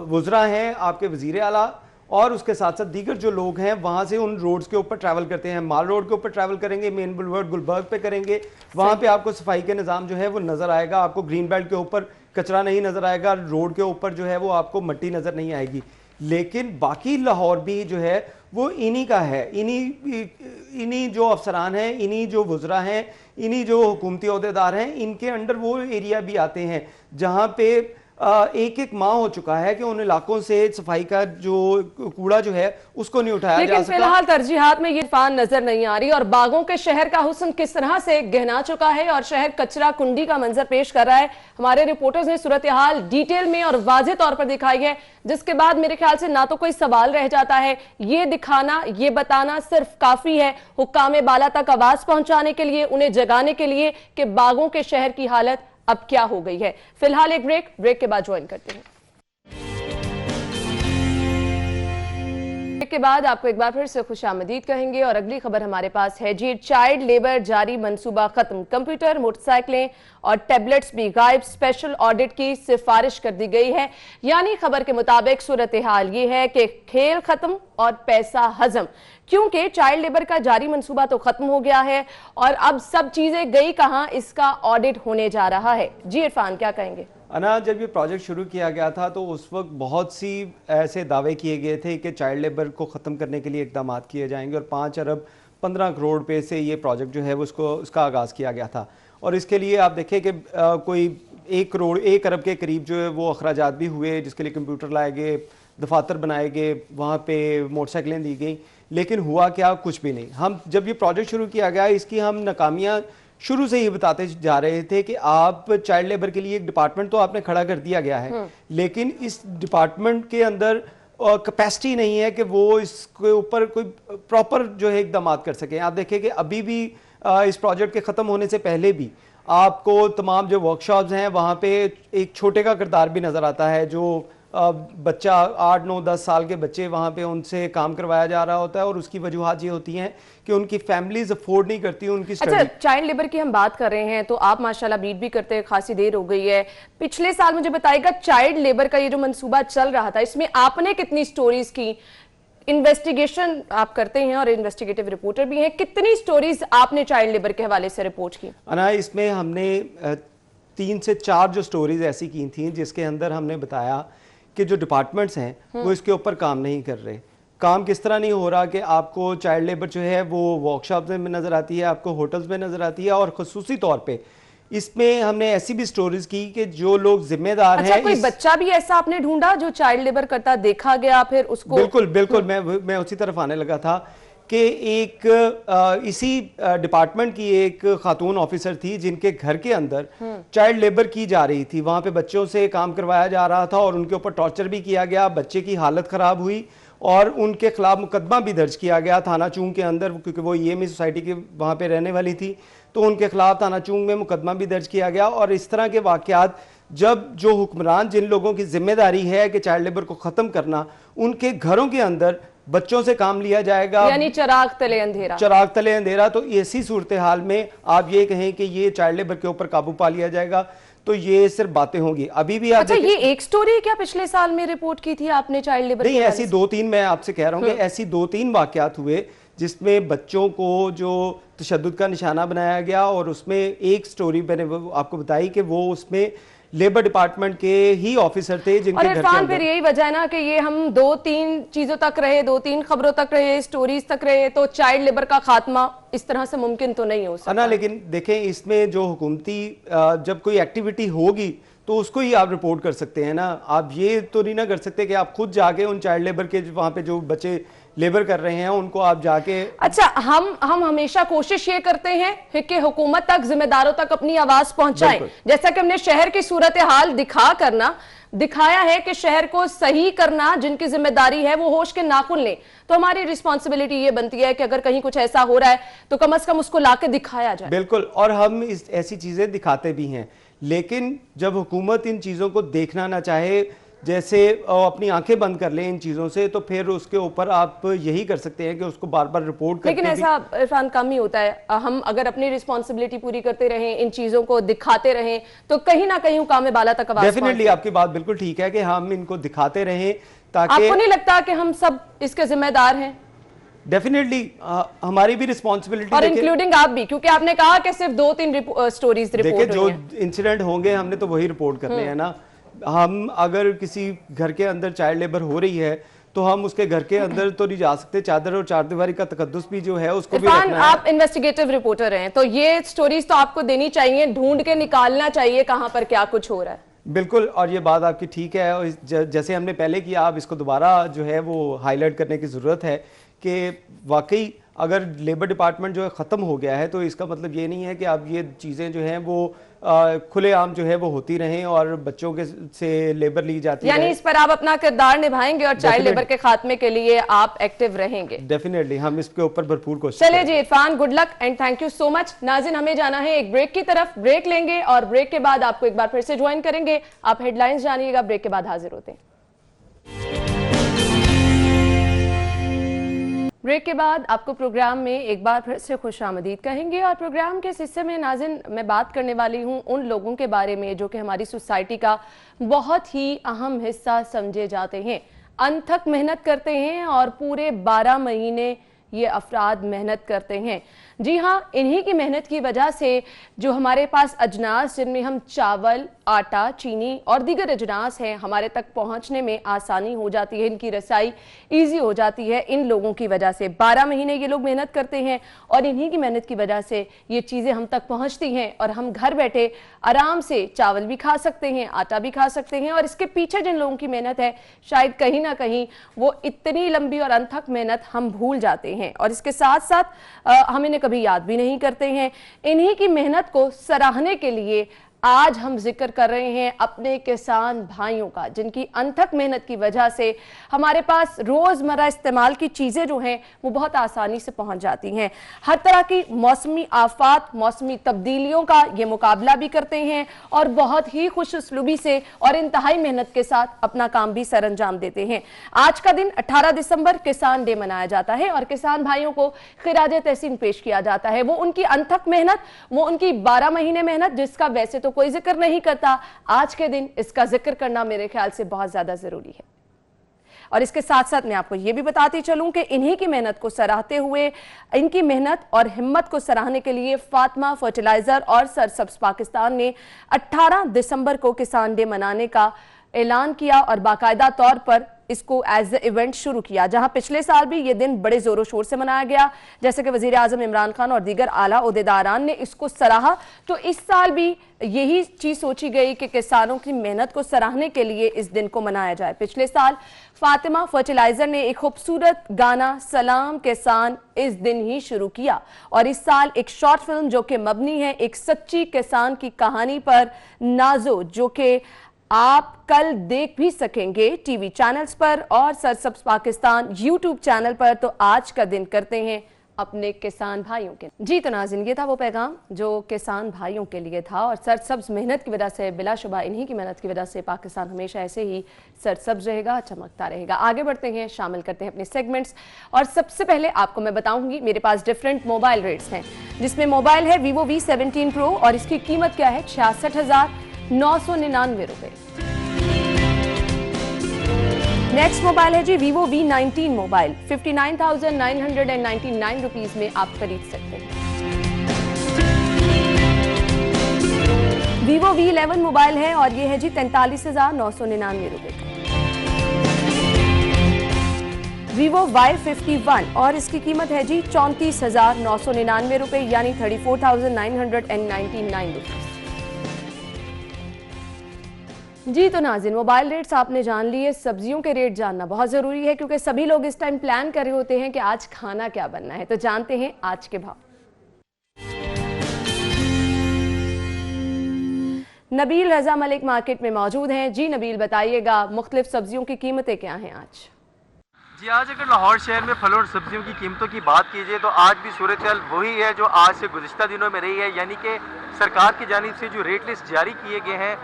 Speaker 3: वज़रा हैं, आपके वज़ीर आला और उसके साथ साथ दीगर जो लोग हैं वहाँ से उन रोड्स के ऊपर ट्रैवल करते हैं, माल रोड के ऊपर ट्रैवल करेंगे, मेन बुलवर्ड गुलबर्ग पे करेंगे, वहाँ पे आपको सफाई के निज़ाम जो है वो नज़र आएगा। आपको ग्रीन बेल्ट के ऊपर कचरा नहीं नज़र आएगा, रोड के ऊपर जो है वो आपको मिट्टी नज़र नहीं आएगी। लेकिन बाकी लाहौर भी जो है वो इन्हीं का है, इन्हीं जो अफसरान हैं, इन्हीं जो वज़रा हैं, इन्हीं जो हुकूमती ओहदेदार हैं, इनके अंडर वो एरिया भी आते हैं जहाँ पे एक माह हो चुका है कि उन इलाकों से सफाई का जो कूड़ा जो है उसको नहीं उठाया जा सका।
Speaker 1: लेकिन फिलहाल तरजीहात में ये फान नजर नहीं आ रही और बागों के शहर का हुस्न किस तरह से गहना चुका है और शहर कचरा कुंडी का मंजर पेश कर रहा है। हमारे रिपोर्टर्स ने सूरत हाल डिटेल में और वाज़ेह तौर पर दिखाई है, जिसके बाद मेरे ख्याल से ना तो कोई सवाल रह जाता है, ये दिखाना, ये बताना सिर्फ काफी है हुक्काम बाला तक आवाज पहुंचाने के लिए, उन्हें जगाने के लिए कि बागों के शहर की हालत अब क्या हो गई है। फिलहाल एक ब्रेक के बाद ज्वाइन करते हैं। ब्रेक के बाद आपको एक बार फिर से खुशामदीद कहेंगे और अगली खबर हमारे पास है जी। चाइल्ड लेबर जारी मंसूबा खत्म, कंप्यूटर, मोटरसाइकिलें और टैबलेट्स भी गायब, स्पेशल ऑडिट की सिफारिश कर दी गई है। यानी खबर के मुताबिक सूरत हाल ये है कि खेल खत्म और पैसा हजम, क्योंकि चाइल्ड लेबर का जारी मंसूबा तो खत्म हो गया है और अब सब चीजें गई कहां, इसका ऑडिट होने जा रहा है। जी इरफान, क्या कहेंगे?
Speaker 3: अना, जब ये प्रोजेक्ट शुरू किया गया था तो उस वक्त बहुत सी ऐसे दावे किए गए थे कि चाइल्ड लेबर को ख़त्म करने के लिए इकदाम किए जाएंगे और 5 अरब 15 करोड़ रुपए से ये प्रोजेक्ट जो है वो उसका आगाज़ किया गया था। और इसके लिए आप देखें कि कोई 1 अरब के करीब जो है वो अखराजात भी हुए, जिसके लिए कंप्यूटर लाए गए, दफातर बनाए गए, वहाँ पे मोटरसाइकिलें दी गई, लेकिन हुआ क्या? कुछ भी नहीं। हम जब ये प्रोजेक्ट शुरू किया गया, इसकी हम नाकामियाँ शुरू से ही बताते जा रहे थे कि आप चाइल्ड लेबर के लिए एक डिपार्टमेंट तो आपने खड़ा कर दिया गया है, लेकिन इस डिपार्टमेंट के अंदर कैपेसिटी नहीं है कि वो इसके ऊपर कोई प्रॉपर जो है इकदाम कर सकें। आप देखें कि अभी भी इस प्रोजेक्ट के ख़त्म होने से पहले भी आपको तमाम जो वर्कशॉप्स हैं वहाँ पे एक छोटे का किरदार भी नज़र आता है, जो बच्चा 8, 9, 10 साल के बच्चे वहाँ पे उनसे काम करवाया जा रहा होता है और उसकी वजूहात ये होती हैं कि उनकी फैमिलीज अफोर्ड नहीं करती उनकी स्टडी।
Speaker 1: अच्छा, चाइल्ड लेबर की हम बात कर रहे हैं तो आप माशाल्लाह बीट भी करते हैं, खासी देर हो गई है। पिछले साल मुझे बताइएगा, चाइल्ड लेबर का ये जो मंसूबा चल रहा था, इसमें आपने कितनी स्टोरीज की? इन्वेस्टिगेशन आप करते हैं और इन्वेस्टिगेटिव रिपोर्टर भी हैं, कितनी स्टोरीज आपने चाइल्ड लेबर के हवाले से रिपोर्ट की?
Speaker 3: अना, इसमें हमने 3 से 4 जो स्टोरीज ऐसी की थी जिसके अंदर हमने बताया कि जो डिपार्टमेंट्स हैं वो इसके ऊपर काम नहीं कर रहे। काम किस तरह नहीं हो रहा कि आपको चाइल्ड लेबर जो है वो वर्कशॉप में नज़र आती है, आपको होटल्स में नज़र आती है, और ख़ुसूसी तौर पे इसमें हमने ऐसी भी स्टोरीज की कि जो लोग जिम्मेदार हैं।
Speaker 1: कोई बच्चा भी ऐसा आपने ढूंढा जो चाइल्ड लेबर करता देखा गया, फिर उसको?
Speaker 3: बिल्कुल मैं उसी तरफ आने लगा था कि एक इसी डिपार्टमेंट की एक खातून ऑफिसर थी जिनके घर के अंदर चाइल्ड लेबर की जा रही थी। वहाँ पे बच्चों से काम करवाया जा रहा था और उनके ऊपर टॉर्चर भी किया गया, बच्चे की हालत ख़राब हुई और उनके खिलाफ मुकदमा भी दर्ज किया गया थाना चूंग के अंदर, क्योंकि वो EMI सोसाइटी की वहाँ पे रहने वाली थी, तो उनके खिलाफ थाना चूंग में मुकदमा भी दर्ज किया गया। और इस तरह के वाक़यात, जब जो हुक्मरान, जिन लोगों की जिम्मेदारी है कि चाइल्ड लेबर को ख़त्म करना, उनके घरों के अंदर बच्चों से काम लिया जाएगा,
Speaker 1: यानी चिराग तले अंधेरा, तो ऐसी सूरत हाल में आप ये कहें कि ये चाइल्ड लेबर के ऊपर काबू पा लिया जाएगा, तो ये सिर्फ बातें होंगी। अभी भी आप ये एक स्टोरी क्या पिछले साल में रिपोर्ट की थी आपने चाइल्ड लेबर?
Speaker 3: नहीं, ऐसी 2-3 मैं आपसे कह रहा हूँ कि ऐसी 2-3 वाकयात हुए जिसमें बच्चों को जो तशद्दुद का निशाना बनाया गया, और उसमें एक स्टोरी मैंने आपको बताई कि वो उसमें लेबर डिपार्टमेंट के ही ऑफिसर थे जिनके घर के अंदर।
Speaker 1: फिर यही वजह है ना कि ये हम 2-3 चीजों तक रहे, 2-3 खबरों तक रहे, स्टोरीज तक रहे, तो चाइल्ड लेबर का खात्मा इस तरह से मुमकिन तो नहीं हो सकता।
Speaker 3: लेकिन देखें, इसमें जो हुकूमती जब कोई एक्टिविटी होगी तो उसको ही आप रिपोर्ट कर सकते हैं ना। आप ये तो नहीं ना कर सकते कि आप खुद जाके उन चाइल्ड लेबर के वहाँ पे जो बच्चे लेबर कर रहे हैं उनको आप जाके।
Speaker 1: अच्छा, हम हमेशा कोशिश ये करते हैं कि हुकूमत तक, जिम्मेदारों तक अपनी आवाज पहुंचाएं, जैसा कि हमने शहर की सूरत हाल दिखाया है कि शहर को सही करना जिनकी जिम्मेदारी है वो होश के नाखून लें। तो हमारी रिस्पॉन्सिबिलिटी ये बनती है कि अगर कहीं कुछ ऐसा हो रहा है तो कम से कम उसको लाके दिखाया जाए।
Speaker 3: बिल्कुल, और हम ऐसी चीजें दिखाते भी हैं, लेकिन जब हुकूमत इन चीजों को देखना ना चाहे, जैसे अपनी आंखें बंद कर लें इन चीज़ों से, तो फिर उसके ऊपर आप यही कर सकते हैं कि उसको बार बार रिपोर्ट करके।
Speaker 1: लेकिन ऐसा इरफान कम ही होता है। हम अगर अपनी रिस्पॉन्सिबिलिटी पूरी करते रहें, इन चीज़ों को दिखाते रहें, तो कहीं ना कहीं हुकाम बाला तक आवाज़।
Speaker 3: डेफिनेटली आपकी बात बिल्कुल ठीक है कि हम इनको दिखाते रहें, ताकि
Speaker 1: आपको नहीं लगता कि हम सब इसके जिम्मेदार हैं?
Speaker 3: डेफिनेटली हमारी भी रिस्पॉन्सिबिलिटी,
Speaker 1: और इंक्लूडिंग आप भी, क्योंकि आपने कहा कि सिर्फ 2-3 स्टोरीज रिपोर्ट
Speaker 3: देखिए, जो इंसिडेंट होंगे हमने तो वही रिपोर्ट करने हैं ना। हम अगर किसी घर के अंदर चाइल्ड लेबर हो रही है तो हम उसके घर के अंदर तो नहीं जा सकते, चादर और चारदीवारी का तकद्दुस भी जो है उसको भी रखना है।
Speaker 1: आप इन्वेस्टिगेटिव रिपोर्टर हैं, तो ये स्टोरीज तो आपको देनी चाहिए, ढूंढ के निकालना चाहिए कहां पर क्या कुछ हो रहा है।
Speaker 3: बिल्कुल, और ये बात आपकी ठीक है, और जैसे हमने पहले किया, अब इसको दोबारा जो है वो हाईलाइट करने की ज़रूरत है कि वाकई अगर लेबर डिपार्टमेंट जो है ख़त्म हो गया है तो इसका मतलब ये नहीं है कि अब ये चीज़ें जो हैं वो खुलेआम जो है वो होती रहें और बच्चों के से लेबर ली जाती है।
Speaker 1: यानी इस पर आप अपना किरदार निभाएंगे और चाइल्ड लेबर के खात्मे के लिए आप एक्टिव रहेंगे।
Speaker 3: डेफिनेटली हम इसके ऊपर भरपूर कोशिश
Speaker 1: चलिए जी Irfan, good luck and thank you so much. नाज़रीन, हमें जाना है एक ब्रेक की तरफ, ब्रेक लेंगे और ब्रेक के बाद आपको एक बार फिर से ज्वाइन करेंगे। आप हेडलाइंस जानिएगा, ब्रेक के बाद हाजिर होते हैं। ब्रेक के बाद आपको प्रोग्राम में एक बार फिर से खुशामदीद कहेंगे और प्रोग्राम के इस हिस्से में नाज़रीन मैं बात करने वाली हूं उन लोगों के बारे में जो कि हमारी सोसाइटी का बहुत ही अहम हिस्सा समझे जाते हैं, अनथक मेहनत करते हैं और पूरे 12 महीने ये अफराद मेहनत करते हैं। जी हाँ, इन्हीं की मेहनत की वजह से जो हमारे पास अजनास जिनमें हम चावल, आटा, चीनी और दीगर अजनास हैं हमारे तक पहुंचने में आसानी हो जाती है, इनकी रसाई इजी हो जाती है इन लोगों की वजह से। 12 महीने ये लोग मेहनत करते हैं और इन्हीं की मेहनत की वजह से ये चीज़ें हम तक पहुंचती हैं और हम घर बैठे आराम से चावल भी खा सकते हैं, आटा भी खा सकते हैं। और इसके पीछे जिन लोगों की मेहनत है शायद कहीं ना कहीं वो इतनी लंबी और अनथक मेहनत हम भूल जाते हैं और इसके साथ साथ हम इन्हें कभी याद भी नहीं करते हैं। इन्हीं की मेहनत को सराहने के लिए आज हम जिक्र कर रहे हैं अपने किसान भाइयों का, जिनकी अनथक मेहनत की वजह से हमारे पास रोजमर्रा इस्तेमाल की चीजें जो हैं वो बहुत आसानी से पहुंच जाती हैं। हर तरह की मौसमी आफात, मौसमी तब्दीलियों का ये मुकाबला भी करते हैं और बहुत ही खुश उसलूबी से और इंतहाई मेहनत के साथ अपना काम भी सर अंजाम देते हैं। आज का दिन 18 दिसंबर किसान डे मनाया जाता है और किसान भाइयों को खिराज तहसीन पेश किया जाता है। वो उनकी अनथक मेहनत, वो उनकी 12 महीने मेहनत जिसका वैसे तो कोई जिक्र नहीं करता, आज के दिन इसका जिक्र करना मेरे ख्याल से बहुत ज्यादा जरूरी है। और इसके साथ साथ मैं आपको यह भी बताती चलूं कि इन्हीं की मेहनत को सराहते हुए, इनकी मेहनत और हिम्मत को सराहने के लिए फातिमा फर्टिलाइजर और सरसब्ज पाकिस्तान ने 18 दिसंबर को किसान डे मनाने का ऐलान किया और बाकायदा तौर पर इसको एज ए इवेंट शुरू किया, जहां पिछले साल भी ये दिन बड़े जोरों शोर से मनाया गया, जैसे कि वजीर आजम इमरान खान और दीगर आला ओहदेदारान ने इसको सराहा। तो इस साल भी यही चीज सोची गई कि किसानों की मेहनत को सराहने के लिए इस दिन को मनाया जाए। पिछले साल फातिमा फर्टिलाइजर ने एक खूबसूरत गाना सलाम किसान इस दिन ही शुरू किया और इस साल एक शॉर्ट फिल्म जो कि मबनी है एक सच्ची किसान की कहानी पर, नाजो, जो कि आप कल देख भी सकेंगे टीवी चैनल्स पर और सरसब्ज पाकिस्तान यूट्यूब चैनल पर। तो आज का दिन करते हैं अपने किसान भाइयों के। जी तो नाज़रीन, ये था वो पैगाम जो किसान भाइयों के लिए था और सरसब्ज मेहनत की वजह से, बिलाशुबा इन्हीं की मेहनत की वजह से पाकिस्तान हमेशा ऐसे ही सरसब्ज रहेगा, चमकता रहेगा। आगे बढ़ते हैं, शामिल करते हैं अपने सेगमेंट्स और सबसे पहले आपको मैं बताऊंगी मेरे पास डिफरेंट मोबाइल रेट्स हैं, जिसमें मोबाइल है Vivo V17 Pro और इसकी कीमत क्या है 66,999 रुपए। नेक्स्ट मोबाइल है जी Vivo V19 मोबाइल, 59,999 रुपीज में आप खरीद सकते हैं। Vivo V11 मोबाइल है और ये है जी 43,999 रुपए का। Vivo Y51 और इसकी कीमत है जी 34,999 रुपए, यानी 34,999 रुपीज। जी तो नाज़रीन, मोबाइल रेट्स आपने जान लिए, सब्जियों के रेट जानना बहुत ज़रूरी है क्योंकि सभी लोग इस टाइम प्लान कर रहे होते हैं कि आज खाना क्या बनना है। तो जानते हैं आज के भाव। नबील रजा मलिक मार्केट में मौजूद हैं। जी नबील, बताइएगा मुख्तलिफ सब्जियों की कीमतें क्या हैं आज?
Speaker 9: जी आज अगर लाहौर शहर में फल और सब्जियों की कीमतों की बात कीजिए तो आज भी सूरत हाल वही है जो आज से गुज़िश्ता दिनों में रही है, यानी कि सरकार की जानिब से जो रेट लिस्ट जारी किए गए हैं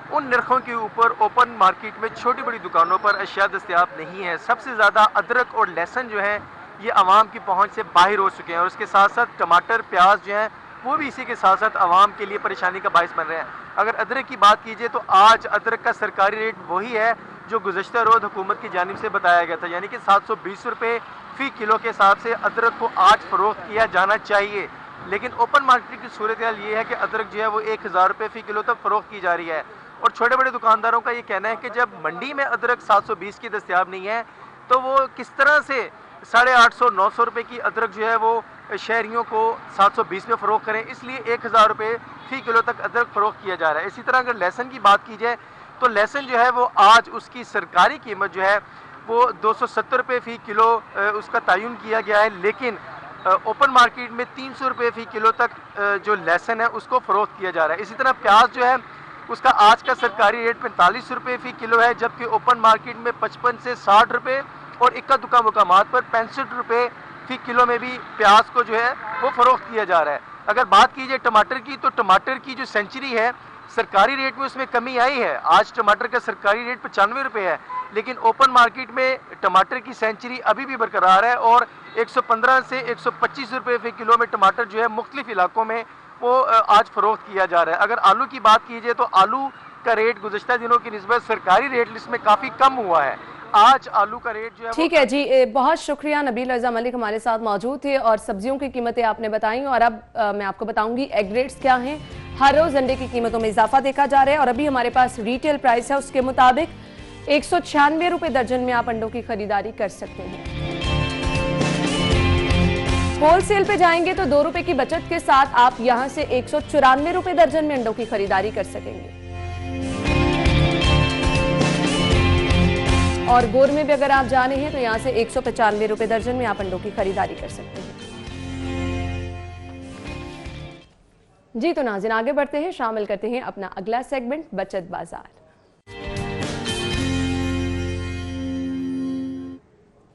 Speaker 9: उन नरखों के ऊपर ओपन मार्केट में छोटी बड़ी दुकानों पर अशिया दस्तयाब नहीं है। सबसे ज़्यादा अदरक और लहसुन जो है ये आवाम की पहुंच से बाहर हो चुके हैं और उसके साथ साथ टमाटर, प्याज जो हैं वो भी इसी के साथ साथ आवाम के लिए परेशानी का बायस बन रहे हैं। अगर अदरक की बात कीजिए तो आज अदरक का सरकारी रेट वही है जो गुज़श्ता रोज़ हुकूमत की जानिब से बताया गया था, यानी कि 720 रुपये फ़ी किलो के हिसाब से अदरक को आज फ़रोख्त किया जाना चाहिए। लेकिन ओपन मार्केट की सूरत हाल ये है कि अदरक जो है वो 1000 रुपये फ़ी किलो तक फ़रोख्त की जा रही है और छोटे बड़े दुकानदारों का ये कहना है कि जब मंडी में अदरक 720 की दस्तयाब नहीं है तो वो किस तरह से 850-900 रुपये की अदरक जो है वो शहरियों को 720 में फ़रोख्त करें, इसलिए 1000 रुपये फ़ी किलो तक अदरक फ़रोख्त किया जा रहा है। इसी तरह अगर लहसुन की बात की जाए तो लहसुन जो है वो आज उसकी सरकारी कीमत जो है वो 270 रुपये फ़ी किलो उसका तयन किया गया है, लेकिन ओपन मार्केट में 300 रुपये फ़ी किलो तक जो लहसुन है उसको फ़रोख्त किया जा रहा है। इसी तरह प्याज जो है उसका आज का सरकारी रेट 45 रुपये फ़ी किलो है, जबकि ओपन मार्केट में 55 से 60 रुपये और इक्का दुक्का मुकामात पर 65 रुपये फ़ी किलो में भी प्याज को जो है वो फ़रोख्त किया जा रहा है। अगर बात कीजिए टमाटर की तो टमाटर की जो सेंचुरी है सरकारी रेट में उसमें कमी आई है। आज टमाटर का सरकारी रेट 95 रुपये है, लेकिन ओपन मार्केट में टमाटर की सेंचुरी अभी भी बरकरार है और 115 से 125 रुपये फी किलो में टमाटर जो है मुख्तलिफ इलाकों में वो आज फरोख्त किया जा रहा है। अगर आलू की बात की जाए तो आलू का रेट गुज़श्ता दिनों की निस्बत सरकारी रेट लिस्ट में काफ़ी कम हुआ है। आज आलू का रेट जो है
Speaker 1: ठीक है जी, बहुत शुक्रिया। नबील रज़ा मलिक हमारे साथ मौजूद थे और सब्जियों की कीमतें आपने बताई। और अब मैं आपको बताऊंगी एग रेट्स क्या हैं। हर रोज अंडे की कीमतों में इजाफा देखा जा रहा है और अभी हमारे पास रिटेल प्राइस है, उसके मुताबिक 196 रुपए दर्जन में आप अंडों की खरीदारी कर सकते हैं। होलसेल पे जाएंगे तो 2 रुपए की बचत के साथ आप यहां से 194 रुपए दर्जन में अंडों की खरीदारी कर सकेंगे। और गोर में भी अगर आप जाने हैं तो यहां से 195 रुपए दर्जन में आप अंडों की खरीदारी कर सकते हैं। जी तो नाज़रीन, आगे बढ़ते हैं, शामिल करते हैं अपना अगला सेगमेंट बचत बाजार।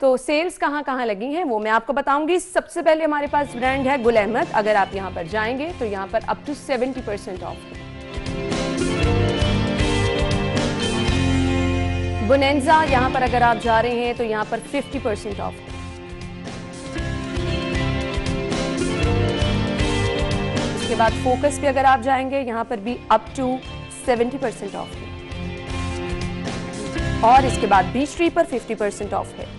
Speaker 1: तो सेल्स कहां कहां लगी हैं वो मैं आपको बताऊंगी। सबसे पहले हमारे पास ब्रांड है गुल अहमद। अगर आप यहां पर जाएंगे तो यहां पर अप टू 70% ऑफ है। बोनेंजा यहां पर अगर आप जा रहे हैं तो यहां पर 50% ऑफ है। इसके बाद फोकस पे अगर आप जाएंगे यहां पर भी अप टू 70% ऑफ है। और इसके बाद बीच ट्री पर 50% ऑफ है।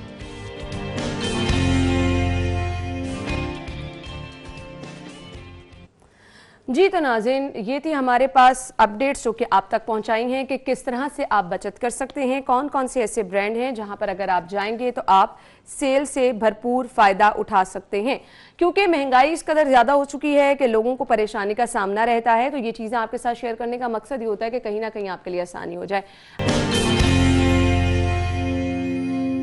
Speaker 1: जी तो नाज़रीन, ये थी हमारे पास अपडेट्स जो कि आप तक पहुंचाई हैं कि किस तरह से आप बचत कर सकते हैं, कौन कौन से ऐसे ब्रांड हैं जहां पर अगर आप जाएंगे तो आप सेल से भरपूर फ़ायदा उठा सकते हैं। क्योंकि महंगाई इस कदर ज़्यादा हो चुकी है कि लोगों को परेशानी का सामना रहता है, तो ये चीज़ें आपके साथ शेयर करने का मकसद ये होता है कि कहीं ना कहीं आपके लिए आसानी हो जाए।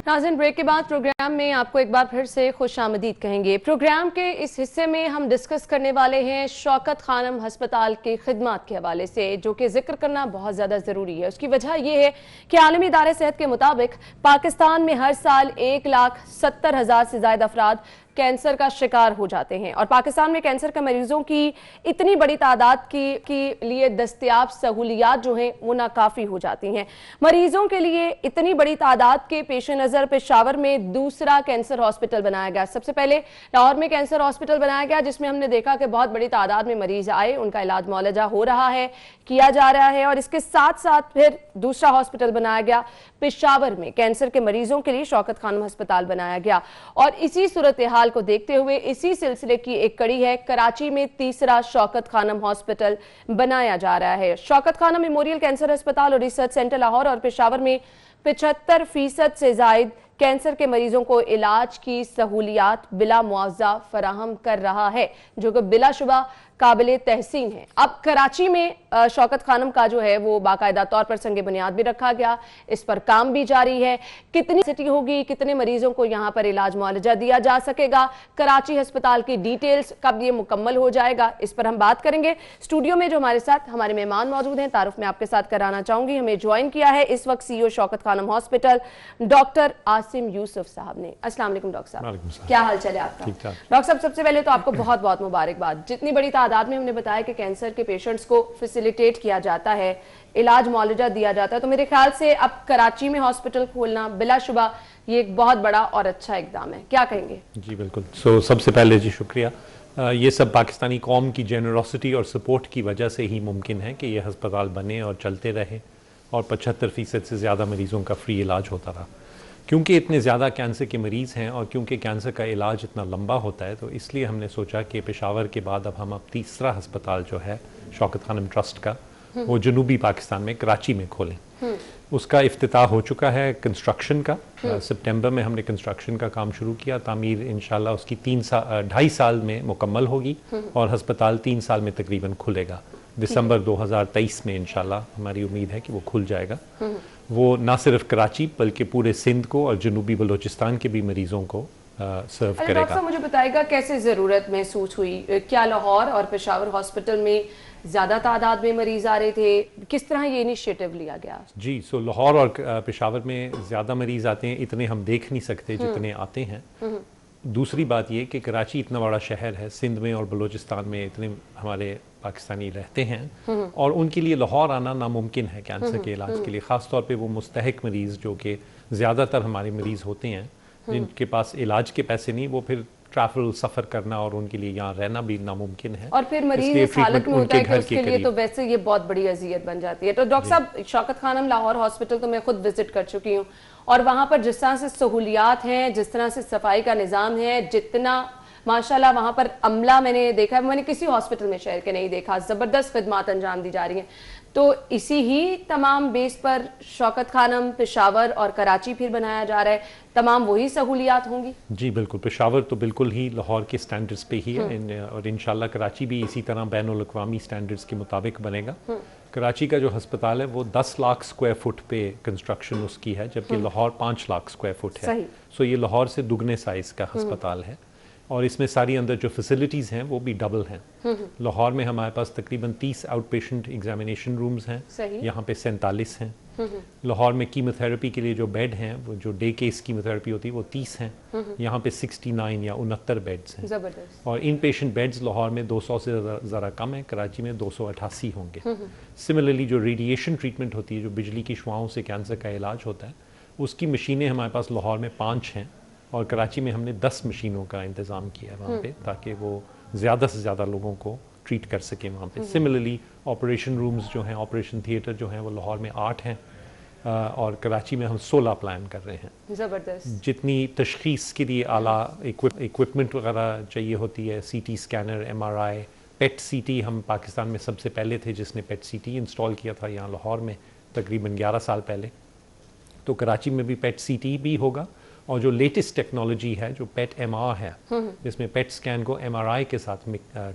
Speaker 1: नाज़रीन, ब्रेक के बाद प्रोग्राम में आपको एक बार फिर से खुशामदीद कहेंगे। प्रोग्राम के इस हिस्से में हम डिस्कस करने वाले हैं शौकत खानम हस्पताल की खिदमत के हवाले से, जो कि जिक्र करना बहुत ज़्यादा ज़रूरी है। उसकी वजह यह है कि आलमी इदारे सेहत के मुताबिक पाकिस्तान में हर साल 1,70,000 से ज़्यादा अफराद कैंसर का शिकार हो जाते हैं और पाकिस्तान में कैंसर के मरीजों की इतनी बड़ी तादाद की लिए दस्तयाब सहूलियात जो हैं वो नाकाफ़ी हो जाती हैं। मरीजों के लिए इतनी बड़ी तादाद के पेश नज़र पेशावर में दूसरा कैंसर हॉस्पिटल बनाया गया। सबसे पहले लाहौर में कैंसर हॉस्पिटल बनाया गया, जिसमें हमने देखा कि बहुत बड़ी तादाद में मरीज आए, उनका इलाज मौलजा हो रहा है, किया जा रहा है। और इसके साथ साथ फिर दूसरा हॉस्पिटल बनाया गया पेशावर में, कैंसर के मरीजों के लिए शौकत खानम अस्पताल बनाया गया। और इसी सूरत हाल को देखते हुए इसी सिलसिले की एक कड़ी है, कराची में तीसरा शौकत खानम हॉस्पिटल बनाया जा रहा है। शौकत खानम मेमोरियल कैंसर अस्पताल और रिसर्च सेंटर लाहौर और पेशावर में 75% से जायद कैंसर के मरीजों को इलाज की सहूलियात बिला मुआवजा फराहम कर रहा है, जो कि बिलाशुबा काबिल तहसीन है। अब कराची में शौकत खानम का जो है वो बाकायदा तौर पर संगे बुनियाद भी रखा गया, इस पर काम भी जारी है। कितनी सिटी होगी, कितने मरीजों को यहाँ पर इलाज मुआवजा दिया जा सकेगा, कराची अस्पताल की डिटेल्स कब ये मुकम्मल हो जाएगा, इस पर हम बात करेंगे। स्टूडियो में जो हमारे साथ हमारे मेहमान मौजूद हैं, तारुफ में आपके साथ कराना चाहूंगी। हमें ज्वाइन किया है इस वक्त CEO Shaukat Khanum hospital doctor Asim Yousuf साहब ने। अस्सलाम वालेकुम डॉक्टर साहब, क्या हाल चाल है आपका? डॉक्टर साहब, सबसे पहले तो आपको बहुत बहुत मुबारकबाद। जितनी बड़ी तादाद में हमने बताया कि कैंसर के पेशेंट्स को फैसिलिटेट किया जाता है, इलाज मुआवजा दिया जाता है, तो मेरे ख्याल से अब कराची में हॉस्पिटल खोलना बिलाशुबा ये एक बहुत बड़ा और अच्छा इकदाम है, क्या कहेंगे?
Speaker 10: जी बिल्कुल। सबसे पहले जी शुक्रिया। ये सब पाकिस्तानी कौम की जेनरोसिटी और सपोर्ट की वजह से ही मुमकिन है कि ये हस्पताल बने और चलते रहे और 75% से ज़्यादा मरीज़ों का फ्री इलाज होता रहा। क्योंकि इतने ज़्यादा कैंसर के मरीज़ हैं और क्योंकि कैंसर का इलाज इतना लंबा होता है, तो इसलिए हमने सोचा कि पेशावर के बाद अब हम तीसरा हस्पताल जो है शौकत खानम ट्रस्ट का, वो जनूबी पाकिस्तान में कराची में खोलें। उसका इफ्तिताह हो चुका है कंस्ट्रक्शन का। सितंबर में हमने कंस्ट्रक्शन का काम शुरू किया। तामीर इंशाल्लाह उसकी 2.5 साल में मुकम्मल होगी और हस्पताल 3 साल में तकरीबन खुलेगा। दिसंबर 2023 में इंशाल्लाह हमारी उम्मीद है कि वो खुल जाएगा। वो ना सिर्फ कराची बल्कि पूरे सिंध को और जनूबी बलोचिस्तान के भी मरीजों को सर्व करेगा।
Speaker 1: डॉक्टर साहब, मुझे बताइएगा कैसे ज़रूरत महसूस हुई? क्या लाहौर और पेशावर हॉस्पिटल में ज़्यादा तादाद में मरीज आ रहे थे? किस तरह ये इनिशिएटिव लिया गया?
Speaker 10: जी, लाहौर और पेशावर में ज़्यादा मरीज आते हैं, इतने हम देख नहीं सकते जितने आते हैं। दूसरी बात ये कि कराची इतना बड़ा शहर है, सिंध में और बलूचिस्तान में इतने हमारे पाकिस्तानी रहते हैं और उनके लिए लाहौर आना नामुमकिन है कैंसर के इलाज के लिए, ख़ास तौर पे वो मुस्तहिक मरीज़ जो कि ज़्यादातर हमारे मरीज़ होते हैं जिनके पास इलाज के पैसे नहीं, वो फिर ट्रैवल सफ़र करना और उनके लिए यहाँ रहना भी नामुमकिन है।
Speaker 1: और फिर मरीज इस हालत में होता है कि उसके लिए तो वैसे ये बहुत बड़ी अजियत बन जाती है। तो डॉक्टर साहब, शौकत खानम लाहौर हॉस्पिटल तो मैं खुद विजिट कर चुकी हूँ और वहाँ पर जिस तरह से सहूलियात हैं, जिस तरह से सफाई का निज़ाम है, जितना माशाल्लाह वहाँ पर अमला मैंने देखा है, मैंने किसी हॉस्पिटल में शहर के नहीं देखा, ज़बरदस्त खिदमत अंजाम दी जा रही हैं। तो इसी ही तमाम बेस पर शौकत खानम, पेशावर और कराची फिर बनाया जा रहा है, तमाम वही सहूलियात होंगी? जी
Speaker 10: बिल्कुल, पेशावर तो बिल्कुल ही लाहौर के स्टैंडर्ड्स पे ही है और इंशाल्लाह कराची भी इसी तरह बैनुल अक़वामी स्टैंडर्ड्स के मुताबिक बनेगा। कराची का जो हस्पताल है वो 10 लाख स्क्वायर फुट पे कंस्ट्रक्शन उसकी है, जबकि लाहौर 5 लाख स्क्वायर फुट है। सो ये लाहौर से दुगने साइज़ का हस्पताल है और इसमें सारी अंदर जो फैसिलिटीज़ हैं वो भी डबल हैं। लाहौर में हमारे पास तकरीबन 30 आउट पेशेंट एग्जामिनेशन रूम्स हैं, यहाँ पे 47 हैं। लाहौर में कीमोथेरेपी के लिए जो बेड हैं, वो जो डे केस कीमोथेरेपी होती है वो 30 हैं, यहाँ पे 69 या 69 बेड्स हैं। और इन पेशेंट बेड्स लाहौर में 200 से ज़रा कम है, कराची में 288 होंगे। सिमिलरली जो रेडिएशन ट्रीटमेंट होती है, जो बिजली की शुआओं से कैंसर का इलाज होता है, उसकी मशीनें हमारे पास लाहौर में 5 हैं और कराची में हमने 10 मशीनों का इंतज़ाम किया है वहाँ पे, ताकि वो ज़्यादा से ज़्यादा लोगों को ट्रीट कर सकें वहाँ पे। सिमिलरली ऑपरेशन रूम्स जो हैं, ऑपरेशन थिएटर जो हैं, वो लाहौर में 8 हैं और कराची में हम 16 प्लान कर रहे हैं।
Speaker 1: ज़बरदस्त।
Speaker 10: जितनी तशख़ीस के लिए आला इक्विपमेंट वगैरह चाहिए होती है, CT scanner, MRI, PET CT, हम पाकिस्तान में सबसे पहले थे जिसने PET CT इंस्टॉल किया था यहाँ लाहौर में तकरीबन 11 साल पहले। तो कराची में भी PET CT भी होगा और जो लेटेस्ट टेक्नोलॉजी है, जो PET MR है, जिसमें PET स्कैन को MRI के साथ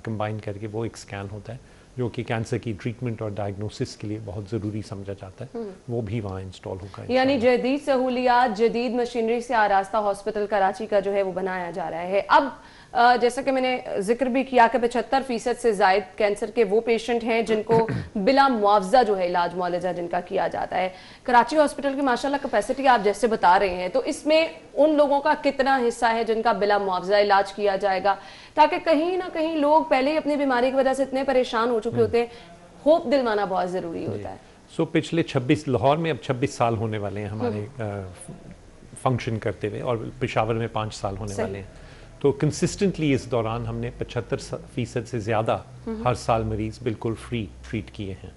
Speaker 10: कंबाइन करके वो एक स्कैन होता है जो कि कैंसर की ट्रीटमेंट और डायग्नोसिस के लिए बहुत ज़रूरी समझा जाता है, वो भी वहाँ इंस्टॉल होगा।
Speaker 1: यानी जदीद सहूलियात, जदीद मशीनरी से आरास्ता हॉस्पिटल कराची का जो है वो बनाया जा रहा है। अब जैसा कि मैंने जिक्र भी किया कि 75% से ज़ायद कैंसर के वो पेशेंट हैं जिनको बिला मुआवजा जो है इलाज मुआलजा जिनका किया जाता है। कराची हॉस्पिटल की माशाल्लाह कैपेसिटी आप जैसे बता रहे हैं, तो इसमें उन लोगों का कितना हिस्सा है जिनका बिला मुआवजा इलाज किया जाएगा, ताकि कहीं ना कहीं लोग पहले ही अपनी बीमारी की वजह से इतने परेशान हो चुके होते हैं, होप दिलवाना बहुत ज़रूरी होता है।
Speaker 10: सो पिछले 26 लाहौर में अब 26 साल होने वाले हैं हमारे फंक्शन करते हुए और पेशावर में 5 साल होने वाले हैं। तो कंसिस्टेंटली इस दौरान हमने 75% से ज़्यादा हर साल मरीज़ बिल्कुल फ्री ट्रीट किए हैं।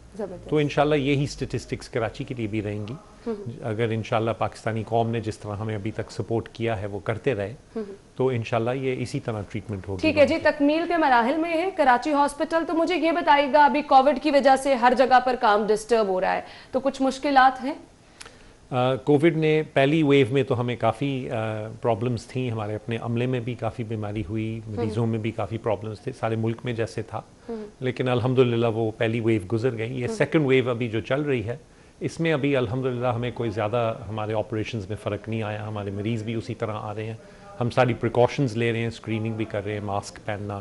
Speaker 10: तो इंशाल्लाह यही स्टेटिस्टिक्स कराची के लिए भी रहेंगी। अगर इंशाल्लाह पाकिस्तानी कौम ने जिस तरह हमें अभी तक सपोर्ट किया है वो करते रहे, तो इंशाल्लाह ये इसी तरह ट्रीटमेंट होगी।
Speaker 1: ठीक है जी, तकमील के मराहिल में है कराची हॉस्पिटल। तो मुझे ये बताइएगा, अभी कोविड की वजह से हर जगह पर काम डिस्टर्ब हो रहा है, तो कुछ मुश्किलात हैं?
Speaker 10: कोविड ने पहली वेव में तो हमें काफ़ी प्रॉब्लम्स थी, हमारे अपने अमले में भी काफ़ी बीमारी हुई, मरीज़ों में भी काफ़ी प्रॉब्लम्स थे, सारे मुल्क में जैसे था। लेकिन अल्हम्दुलिल्लाह वो पहली वेव गुजर गई। ये सेकंड वेव अभी जो चल रही है, इसमें अभी अल्हम्दुलिल्लाह हमें कोई ज़्यादा हमारे ऑपरेशंस में फ़र्क नहीं आया, हमारे मरीज़ भी उसी तरह आ रहे हैं, हम सारी प्रिकॉशंस ले रहे हैं, स्क्रीनिंग भी कर रहे हैं, मास्क पहनना,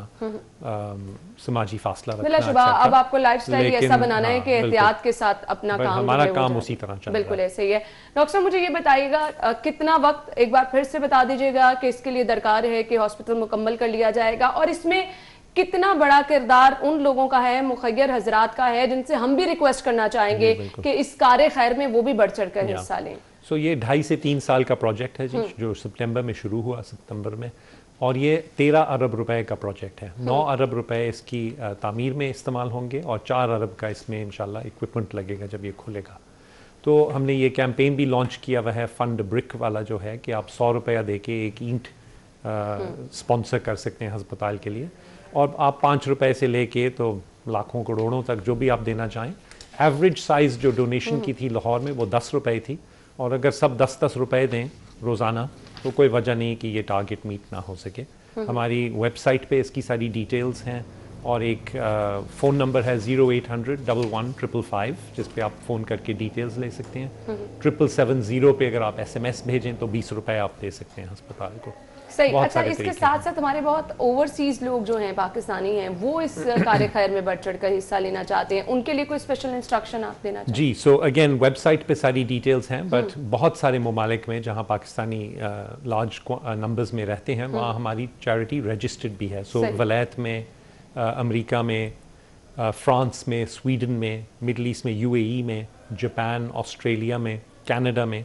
Speaker 10: समाजी फासला रखना।
Speaker 1: अब आपको लाइफस्टाइल ऐसा बनाना है कि एहतियात के साथ अपना काम,
Speaker 10: हमारा काम उसी तरह चल रहा है।
Speaker 1: बिल्कुल ऐसे ही है। डॉक्टर साहब, मुझे ये बताइएगा, कितना वक्त एक बार फिर से बता दीजिएगा कि इसके लिए दरकार है कि हॉस्पिटल मुकम्मल कर लिया जाएगा, और इसमें कितना बड़ा किरदार उन लोगों का है, मुखय्यर हजरात का है, जिनसे हम भी रिक्वेस्ट करना चाहेंगे कि इस कार्य खैर में वो भी बढ़ चढ़ कर हिस्सा लें।
Speaker 10: सो ये 2.5 से 3 साल का प्रोजेक्ट है जी, जो सितंबर में शुरू हुआ, सितंबर में, और ये 13 अरब रुपए का प्रोजेक्ट है। 9 अरब रुपए इसकी तामीर में इस्तेमाल होंगे और 4 अरब का इसमें इंशाल्लाह इक्विपमेंट लगेगा जब ये खुलेगा। तो हमने ये कैंपेन भी लॉन्च किया हुआ है, फंड ब्रिक वाला, जो है कि आप 100 रुपया दे के एक ईंट स्पॉन्सर कर सकते हैं अस्पताल के लिए, और आप 5 रुपए से लेके तो लाखों करोड़ों तक जो भी आप देना चाहें। एवरेज साइज़ जो डोनेशन की थी लाहौर में वो 10 रुपए थी, और अगर सब 10-10 रुपए दें रोज़ाना तो कोई वजह नहीं कि ये टारगेट मीट ना हो सके। हमारी वेबसाइट पे इसकी सारी डिटेल्स हैं, और एक फ़ोन नंबर है 0800 11 555, जिस पे आप फ़ोन करके डिटेल्स ले सकते हैं। 770 पे अगर आप SMS भेजें तो 20 रुपए आप दे सकते हैं अस्पताल को।
Speaker 1: صحیح. اچھا, اس کے ساتھ ساتھ ہمارے بہت اوورسیز لوگ جو ہیں پاکستانی ہیں وہ اس کار خیر میں بڑھ چڑھ کر حصہ لینا چاہتے ہیں, ان کے لیے کوئی اسپیشل انسٹرکشن آپ دینا چاہتے ہیں؟
Speaker 10: جی, سو اگین ویب سائٹ پہ ساری ڈیٹیلز ہیں, بٹ بہت سارے ممالک میں جہاں پاکستانی لارج نمبرز میں رہتے ہیں وہاں ہماری چیریٹی رجسٹرڈ بھی ہے. سو ولایت میں, امریکہ میں, فرانس میں, سویڈن میں, مڈل ایسٹ میں, UAE میں, جاپان, آسٹریلیا میں, کینیڈا میں,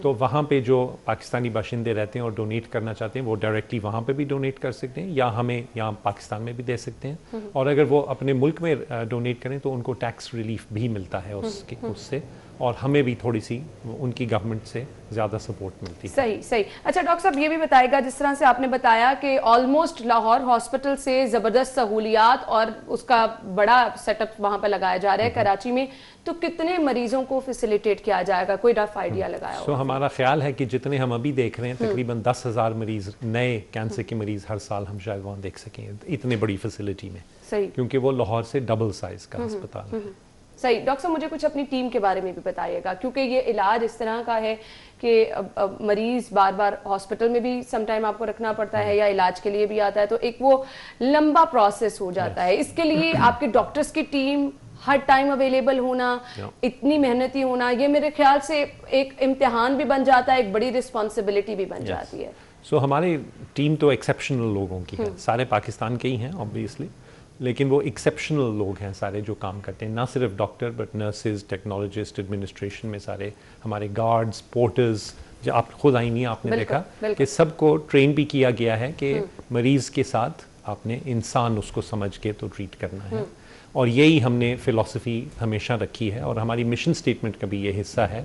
Speaker 10: تو وہاں پہ جو پاکستانی باشندے رہتے ہیں اور ڈونیٹ کرنا چاہتے ہیں وہ ڈائریکٹلی وہاں پہ بھی ڈونیٹ کر سکتے ہیں, یا ہمیں یہاں پاکستان میں بھی دے سکتے ہیں. اور اگر وہ اپنے ملک میں ڈونیٹ کریں تو ان کو ٹیکس ریلیف بھی ملتا ہے اس سے, اور ہمیں بھی تھوڑی سی ان کی گورنمنٹ سے زیادہ سپورٹ ملتی ہے.
Speaker 1: صحیح صحیح. اچھا ڈاکٹر صاحب یہ بھی بتائے گا, جس طرح سے آپ نے بتایا کہ آلموسٹ لاہور ہاسپٹل سے زبردست سہولیات اور اس کا بڑا سیٹ اپ وہاں پہ لگایا جا رہا ہے کراچی میں, تو کتنے مریضوں کو فیسیلیٹیٹ کیا جائے گا, کوئی رف آئیڈیا لگایا ہو؟
Speaker 10: ہمارا خیال ہے کہ جتنے ہم ابھی دیکھ رہے ہیں تقریباً 10,000 مریض, نئے کینسر کے مریض ہر سال ہم شاید وہاں دیکھ سکیں اتنے بڑی فیسلٹی میں. صحیح, کیونکہ وہ لاہور سے ڈبل سائز کا ہسپتال ہے.
Speaker 1: صحیح. ڈاکٹر صاحب مجھے کچھ اپنی ٹیم کے بارے میں بھی بتائیے گا, کیونکہ یہ علاج اس طرح کا ہے کہ مریض بار بار ہاسپٹل میں بھی سم ٹائم آپ کو رکھنا پڑتا ہے یا علاج کے لیے بھی آتا ہے, تو ایک وہ لمبا پروسیس ہو جاتا ہے. اس کے لیے آپ کے ڈاکٹرز کی ٹیم ہر ٹائم اویلیبل ہونا, اتنی محنتی ہونا, یہ میرے خیال سے ایک امتحان بھی بن جاتا ہے, ایک بڑی رسپانسبلٹی بھی بن جاتی ہے.
Speaker 10: سو ہماری ٹیم تو ایکسیپشنل لوگوں کی ہے, سارے پاکستان کے ہی ہیں آبویسلی, لیکن وہ ایکسیپشنل لوگ ہیں سارے جو کام کرتے ہیں, نہ صرف doctor but nurses, technologist, administration میں سارے ہمارے گارڈز, پورٹرز, جو آپ خود آئی نہیں آپ نے دیکھا کہ سب کو ٹرین بھی کیا گیا ہے کہ مریض کے ساتھ آپ نے انسان اس کو سمجھ کے تو ٹریٹ کرنا ہے. اور یہی ہم نے فلسفی ہمیشہ رکھی ہے, اور ہماری مشن سٹیٹمنٹ کا بھی یہ حصہ ہے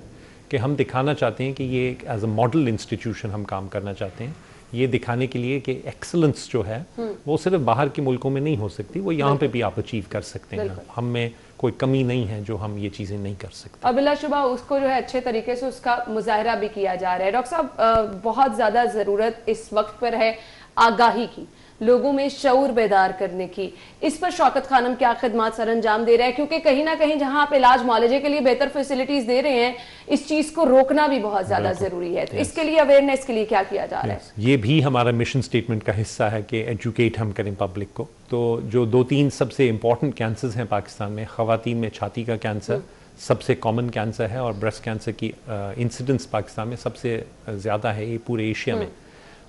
Speaker 10: کہ ہم دکھانا چاہتے ہیں کہ یہ ایک ایز اے ماڈل انسٹیٹیوشن ہم کام کرنا چاہتے ہیں, یہ دکھانے کے لیے کہ ایکسلنس جو ہے وہ صرف باہر کے ملکوں میں نہیں ہو سکتی, وہ یہاں پہ بھی آپ اچیو کر سکتے ہیں. ہم میں کوئی کمی نہیں ہے جو ہم یہ چیزیں نہیں کر سکتے,
Speaker 1: اور بلا شبہ اس کو جو ہے اچھے طریقے سے اس کا مظاہرہ بھی کیا جا رہا ہے. ڈاکٹر صاحب بہت زیادہ ضرورت اس وقت پر ہے آگاہی کی, لوگوں میں شعور بیدار کرنے کی. اس پر شوکت خانم کیا خدمات سر انجام دے رہے ہیں, کیونکہ کہیں نہ کہیں جہاں آپ علاج معالجے کے لیے بہتر فیسلٹیز دے رہے ہیں, اس چیز کو روکنا بھی بہت زیادہ ضروری ہے. تو اس کے لیے اویئرنیس کے لیے کیا کیا جا رہا ہے؟
Speaker 10: یہ بھی ہمارا مشن سٹیٹمنٹ کا حصہ ہے کہ ایجوکیٹ ہم کریں پبلک کو. تو جو 2-3 سب سے امپورٹنٹ کینسرز ہیں پاکستان میں, خواتین میں چھاتی کا کینسر سب سے کامن کینسر ہے, اور بریسٹ کینسر کی انسیڈنس پاکستان میں سب سے زیادہ ہے یہ پورے ایشیا میں.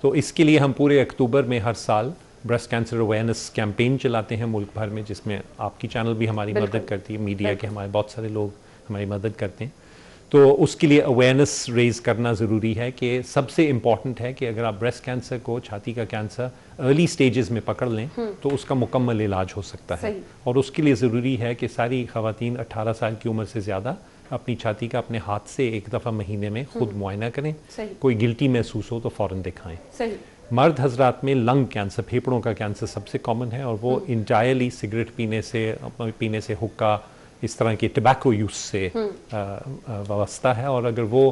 Speaker 10: تو اس کے لیے ہم پورے اکتوبر میں ہر سال بریسٹ کینسر اویئرنیس کیمپین چلاتے ہیں ملک بھر میں, جس میں آپ کی چینل بھی ہماری مدد کرتی ہے, میڈیا کے ہمارے بہت سارے لوگ ہماری مدد کرتے ہیں. تو اس کے لیے اویئرنیس ریز کرنا ضروری ہے کہ سب سے امپورٹنٹ ہے کہ اگر آپ بریسٹ کینسر کو, چھاتی کا کینسر ارلی سٹیجز میں پکڑ لیں تو اس کا مکمل علاج ہو سکتا ہے. اور اس کے لیے ضروری ہے کہ ساری خواتین 18 سال کی عمر سے زیادہ اپنی چھاتی کا اپنے ہاتھ سے ایک دفعہ مہینے میں خود معائنہ کریں, کوئی گلٹی محسوس ہو تو فوراً دکھائیں. مرد حضرات میں لنگ کینسر, پھیپڑوں کا کینسر سب سے کامن ہے, اور وہ انٹائرلی سگریٹ پینے سے, حکا, اس طرح کے ٹبیکو یوز سے وابستہ ہے, اور اگر وہ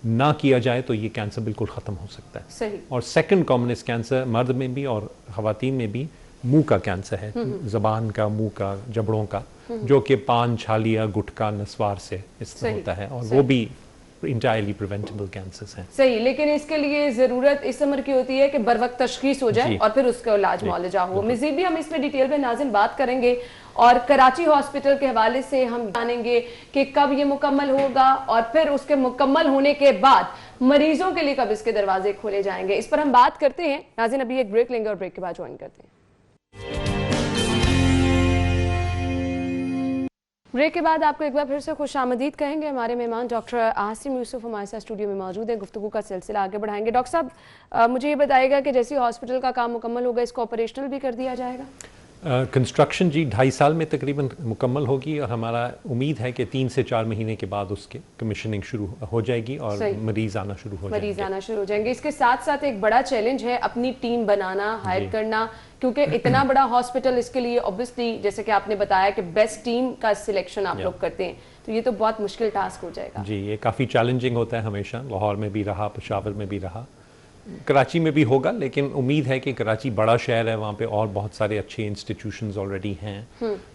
Speaker 10: نہ کیا جائے تو یہ کینسر بالکل ختم ہو سکتا ہے. اور سیکنڈ کامنسٹ کینسر مرد میں بھی اور خواتین میں بھی منہ کا کینسر ہے, زبان کا, منہ کا, جبڑوں کا, جو کہ پان, چھالیا, گٹکا, نسوار سے اس طرح ہوتا ہے, اور وہ بھی انٹائرلی پریونٹیبل کینسرز ہیں.
Speaker 1: صحیح, لیکن اس کے لیے ضرورت اس عمر کی ہوتی ہے کہ بر وقت تشخیص ہو جائے اور پھر اس کا علاج معالجہ ہو. مزید بھی ہم اس میں ڈیٹیل میں ناظرین بات کریں گے, اور کراچی ہاسپٹل کے حوالے سے ہم جانیں گے کہ کب یہ مکمل ہوگا, اور پھر اس کے مکمل ہونے کے بعد مریضوں کے لیے کب اس کے دروازے کھولے جائیں گے. اس پر ہم بات کرتے ہیں ناظرین, ابھی ایک بریک لیں گے اور بریک کے بعد جوائن کرتے ہیں. بریک کے بعد آپ کو ایک بار پھر سے خوش آمدید کہیں گے. ہمارے مہمان ڈاکٹر عاصم یوسف ہمارے ساتھ اسٹوڈیو میں موجود ہیں, گفتگو کا سلسلہ آگے بڑھائیں گے. ڈاکٹر صاحب مجھے یہ بتائیے گا کہ جیسے ہاسپٹل کا کام مکمل ہوگا اس کو آپریشنل بھی کر دیا جائے گا؟
Speaker 10: کنسٹرکشن جی 2.5 سال میں تقریباً مکمل ہوگی, اور ہمارا امید ہے کہ 3 سے 4 مہینے کے بعد اس کے کمیشننگ شروع ہو جائے گی اور مریض آنا شروع ہو جائیں گے.
Speaker 1: اس کے ساتھ ساتھ ایک بڑا چیلنج ہے اپنی ٹیم بنانا, ہائر کرنا, کیونکہ اتنا بڑا ہاسپٹل, اس کے لیے اوبویسلی جیسے کہ آپ نے بتایا کہ بیسٹ ٹیم کا سلیکشن آپ لوگ کرتے ہیں, تو یہ تو بہت مشکل ٹاسک ہو جائے گا.
Speaker 10: جی یہ کافی چیلنجنگ ہوتا ہے ہمیشہ, لاہور میں بھی رہا, پشاور میں بھی رہا, کراچی میں بھی ہوگا, لیکن امید ہے کہ کراچی بڑا شہر ہے, وہاں پہ اور بہت سارے اچھے انسٹیٹیوشنز آلریڈی ہیں,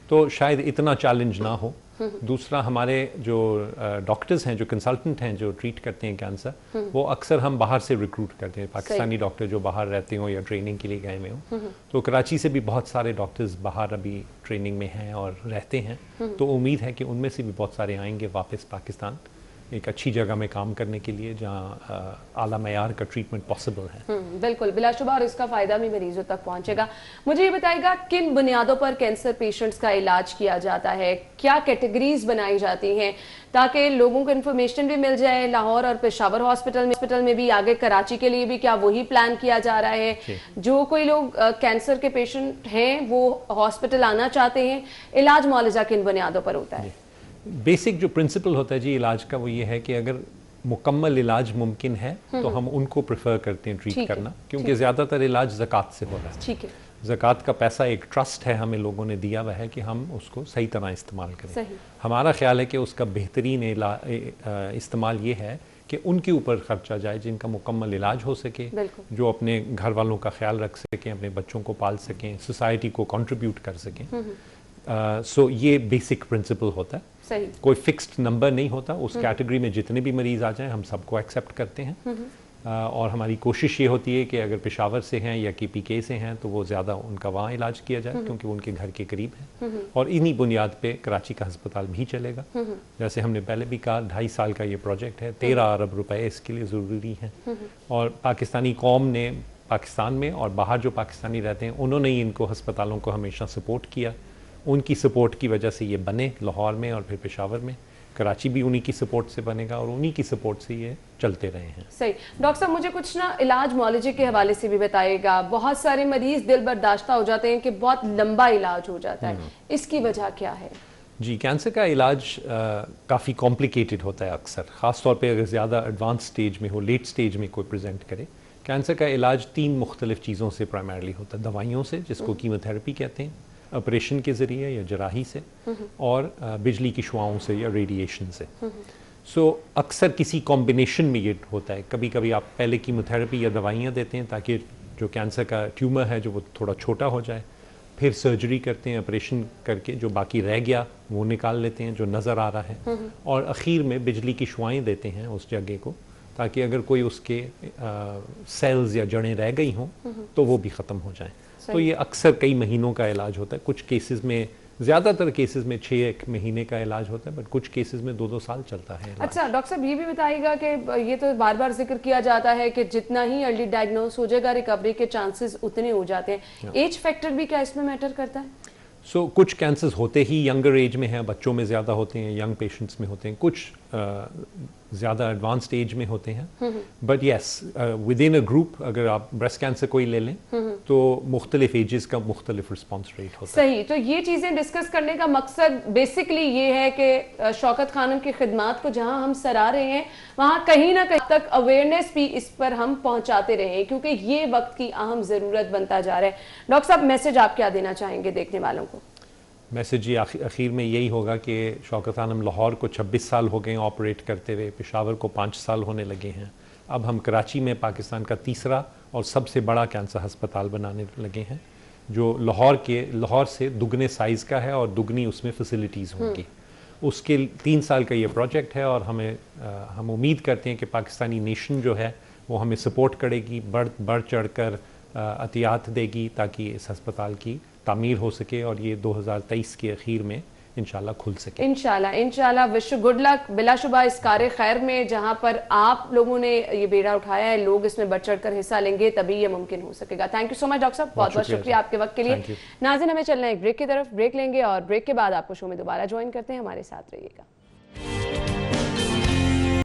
Speaker 10: تو شاید اتنا چیلنج نہ ہو. दूसरा हमारे जो डॉक्टर्स हैं, जो कंसल्टेंट हैं, जो ट्रीट करते हैं कैंसर, वो अक्सर हम बाहर से रिक्रूट करते हैं, पाकिस्तानी डॉक्टर जो बाहर रहते हो या ट्रेनिंग के लिए गए हुए हो। तो कराची से भी बहुत सारे डॉक्टर्स बाहर अभी ट्रेनिंग में हैं और रहते हैं, तो उम्मीद है कि उनमें से भी बहुत सारे आएंगे वापस पाकिस्तान एक अच्छी जगह में काम करने के लिए जहाँ आला मयार का ट्रीटमेंट पॉसिबल है।
Speaker 1: बिल्कुल, बिलाशुबा, और इसका फ़ायदा भी मरीजों तक पहुँचेगा। मुझे ये बताइएगा किन बुनियादों पर कैंसर पेशेंट्स का इलाज किया जाता है, क्या कैटेगरीज बनाई जाती हैं ताकि लोगों को इन्फॉर्मेशन भी मिल जाए। लाहौर और पेशावर हॉस्पिटल में भी, आगे कराची के लिए भी क्या वही प्लान किया जा रहा है? जो कोई लोग कैंसर के पेशेंट हैं वो हॉस्पिटल आना चाहते हैं, इलाज मुआलजा किन बुनियादों पर होता है?
Speaker 10: बेसिक जो प्रिंसिपल होता है जी इलाज का वो ये है कि अगर मुकम्मल इलाज मुमकिन है तो हम उनको प्रेफर करते हैं ट्रीट करना, क्योंकि ज़्यादातर इलाज ज़कात से हो रहा है।
Speaker 1: ठीक है,
Speaker 10: ज़कात का पैसा एक ट्रस्ट है, हमें लोगों ने दिया हुआ है कि हम उसको सही तरह इस्तेमाल करें। हमारा ख्याल है कि उसका बेहतरीन इस्तेमाल ये है कि उनके ऊपर खर्चा जाए जिनका मुकम्मल इलाज हो सके, जो अपने घर वालों का ख्याल रख सकें, अपने बच्चों को पाल सकें, सोसाइटी को कंट्रीब्यूट कर सकें। सो ये बेसिक प्रिंसिपल होता है।
Speaker 1: सही।
Speaker 10: कोई फिक्स्ड नंबर नहीं होता, उस कैटेगरी में जितने भी मरीज आ जाएं हम सबको एक्सेप्ट करते हैं। और हमारी कोशिश ये होती है कि अगर पेशावर से हैं या KPK से हैं तो वो ज़्यादा उनका वहाँ इलाज किया जाए क्योंकि वो उनके घर के करीब है, और इन्हीं बुनियाद पे कराची का अस्पताल भी चलेगा। जैसे हमने पहले भी कहा 2.5 साल का ये प्रोजेक्ट है, 13 अरब रुपए इसके लिए ज़रूरी हैं, और पाकिस्तानी कौम ने पाकिस्तान में और बाहर जो पाकिस्तानी रहते हैं उन्होंने ही इनको अस्पतालों को हमेशा सपोर्ट किया। उनकी सपोर्ट की वजह से ये बने लाहौर में और फिर पेशावर में। कराची भी उन्हीं की सपोर्ट से बनेगा और उन्हीं की सपोर्ट से ये चलते रहे हैं।
Speaker 1: सही। डॉक्टर साहब, मुझे कुछ ना इलाज मुआलजे के हवाले से भी बताइएगा। बहुत सारे मरीज दिल बर्दाश्ता हो जाते हैं कि बहुत लंबा इलाज हो जाता है, इसकी वजह क्या है?
Speaker 10: जी, कैंसर का इलाज काफ़ी कॉम्प्लिकेटेड होता है अक्सर, ख़ास तौर पे अगर ज़्यादा एडवांस स्टेज में हो, लेट स्टेज में कोई प्रेजेंट करे। कैंसर का इलाज 3 मुख्तलिफ चीज़ों से प्राइमरली होता है, दवाइयों से जिसको कीमोथेरेपी कहते हैं, ऑपरेशन के ज़रिए या जराही से, और बिजली की शुआओं से या रेडिएशन से। सो अक्सर किसी कॉम्बिनेशन में ये होता है। कभी कभी आप पहले कीमोथेरेपी या दवाइयाँ देते हैं ताकि जो कैंसर का ट्यूमर है जो वो थोड़ा छोटा हो जाए, फिर सर्जरी करते हैं, ऑपरेशन करके जो बाकी रह गया वो निकाल लेते हैं जो नज़र आ रहा है, और आखिर में बिजली की शुआएँ देते हैं उस जगह को ताकि अगर कोई उसके सेल्स या जड़ें रह गई हों तो वो भी ख़त्म हो जाएं। तो ये अक्सर कई महीनों का इलाज होता है, कुछ केसेस में, ज़्यादातर केसेस में 6 महीने का इलाज होता है, बट कुछ केसेस में 2-2 साल चलता है।
Speaker 1: अच्छा डॉक्टर साहब, ये भी बताइएगा कि ये तो बार बार जिक्र किया जाता है कि जितना ही अर्ली डायग्नोस हो जाएगा रिकवरी के चांसेस उतने हो जाते हैं। एज फैक्टर भी क्या इसमें मैटर करता है?
Speaker 10: कुछ कैंसर्स होते ही यंगर एज में हैं, बच्चों में ज़्यादा होते हैं, यंग पेशेंट्स में होते हैं, कुछ ज़्यादा एडवांस्ड एज में होते हैं। But yes, with in a group अगर आप ब्रेस्ट कैंसर कोई ले लें तो मुख्तलिफ एजेस का मुख्तलिफ रिस्पॉन्स रेट होता है।
Speaker 1: सही। तो ये चीज़ें डिस्कस करने का मकसद बेसिकली ये है कि शौकत खानम की खिदमात को जहाँ हम सराह रहे हैं वहाँ कहीं ना कहीं तक अवेयरनेस भी इस पर हम पहुँचाते रहें, क्योंकि ये वक्त की अहम ज़रूरत बनता जा रहा है। डॉक्टर साहब, मैसेज आप क्या देना चाहेंगे देखने वालों को?
Speaker 10: मैसेज ये आखिर में यही होगा कि शौकत खानम लाहौर को 26 साल हो गए ऑपरेट करते हुए, पेशावर को 5 साल होने लगे हैं। अब हम कराची में पाकिस्तान का तीसरा और सबसे बड़ा कैंसर अस्पताल बनाने लगे हैं जो लाहौर से दुगने साइज़ का है और दुगनी उसमें फैसिलिटीज़ होंगी। उसके 3 साल का ये प्रोजेक्ट है और हम उम्मीद करते हैं कि पाकिस्तानी नेशन जो है वो हमें सपोर्ट करेगी, बढ़ चढ़ कर अतियात देगी ताकि इस अस्पताल की तामीर हो सके और ये 2023 के अखीर में इंशाल्लाह खुल सके।
Speaker 1: इंशाल्लाह। Wish good luck. बिलाशुबा इस कार्य खैर में जहां पर आप लोगों ने ये बेड़ा उठाया है, लोग इसमें बढ़ चढ़ कर हिस्सा लेंगे तभी ये मुमकिन हो सकेगा। Thank you so much doctor साहब, बहुत बहुत शुक्रिया आपके वक्त के लिए। नाज़रीन, हमें चलना है एक ब्रेक की तरफ, ब्रेक लेंगे और ब्रेक के बाद आपको शो में दोबारा ज्वाइन करते हैं, हमारे साथ रहिएगा।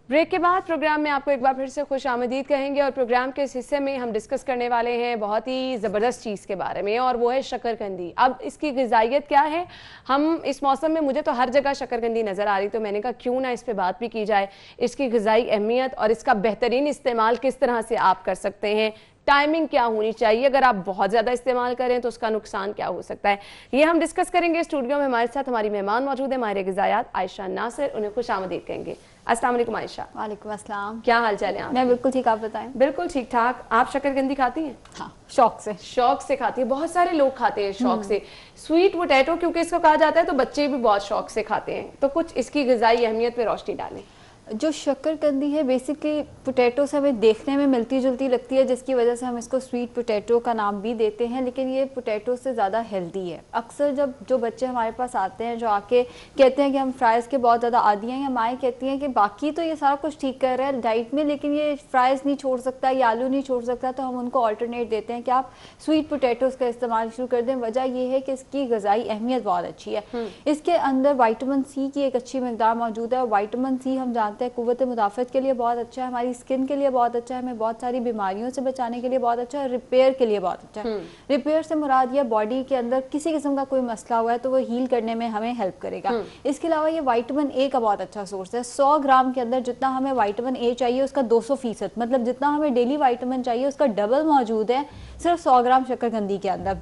Speaker 1: ब्रेक के बाद प्रोग्राम में आपको एक बार फिर से खुश आमदीद कहेंगे और प्रोग्राम के इस हिस्से में हम डिस्कस करने वाले हैं बहुत ही ज़बरदस्त चीज़ के बारे में, और वो है शकरकंदी। अब इसकी ग़िज़ाइयत क्या है, हम इस मौसम में, मुझे तो हर जगह शकरकंदी नज़र आ रही, तो मैंने कहा क्यों ना इस पर बात भी की जाए। इसकी ग़िज़ाई अहमियत और इसका बेहतरीन इस्तेमाल किस तरह से आप कर सकते हैं, टाइमिंग क्या होनी चाहिए, अगर आप बहुत ज़्यादा इस्तेमाल करें तो उसका नुकसान क्या हो सकता है, ये हम डिस्कस करेंगे। स्टूडियो में हमारे साथ हमारी मेहमान मौजूद है, माहिर ग़िज़ायात आयशा नासिर, उन्हें खुश आमदीद कहेंगे। अस्सलाम वालेकुम आयशा।
Speaker 11: वालेकुम अस्सलाम।
Speaker 1: क्या हाल चाल है आप?
Speaker 11: मैं बिल्कुल ठीक, आप बताएं।
Speaker 1: बिल्कुल ठीक ठाक। आप शकरकंदी खाती हैं?
Speaker 11: हाँ, शौक से
Speaker 1: खाती है। बहुत सारे लोग खाते हैं शौक से स्वीट पोटैटो, क्योंकि इसको कहा जाता है, तो बच्चे भी बहुत शौक से खाते हैं। तो कुछ इसकी ग़िज़ाई अहमियत पे रोशनी डालें।
Speaker 11: जो शकरकंदी है बेसिकली पोटैटो से हमें देखने में मिलती जुलती लगती है, जिसकी वजह से हम इसको स्वीट पोटैटो का नाम भी देते हैं, लेकिन ये पोटैटो से ज़्यादा हेल्दी है। अक्सर जब जो बच्चे हमारे पास आते हैं जो आके कहते हैं कि हम फ्राइज़ के बहुत ज़्यादा आदी हैं, या माएँ कहती हैं कि बाकी तो ये सारा कुछ ठीक कर रहा है डाइट में, लेकिन ये फ्राइज़ नहीं छोड़ सकता, ये आलू नहीं छोड़ सकता, तो हम उनको ऑल्टरनेट देते हैं कि आप स्वीट पोटैटोज़ का इस्तेमाल शुरू कर दें। वजह ये है कि इसकी ग़िज़ाई अहमियत बहुत अच्छी है। इसके अंदर विटामिन सी की एक अच्छी मकदार मौजूद है, और विटामिन सी हम जानते हैं क़ुव्वत मुदाफ़त के लिए बहुत अच्छा है, हमारी स्किन के लिए बहुत अच्छा है, हमें बहुत सारी बीमारियों से बचाने के लिए बहुत अच्छा है, रिपेयर के लिए बहुत अच्छा है। रिपेयर से मुराद ये बॉडी के अंदर किसी किस्म का कोई मसला हुआ है तो वो हील करने में हमें हेल्प करेगा। इसके अलावा ये विटामिन ए का बहुत अच्छा सोर्स है। 100 ग्राम के अंदर जितना हमें विटामिन ए चाहिए उसका 200%, मतलब जितना हमें डेली विटामिन चाहिए उसका डबल मौजूद है सिर्फ 100 ग्राम शकरकंदी के अंदर।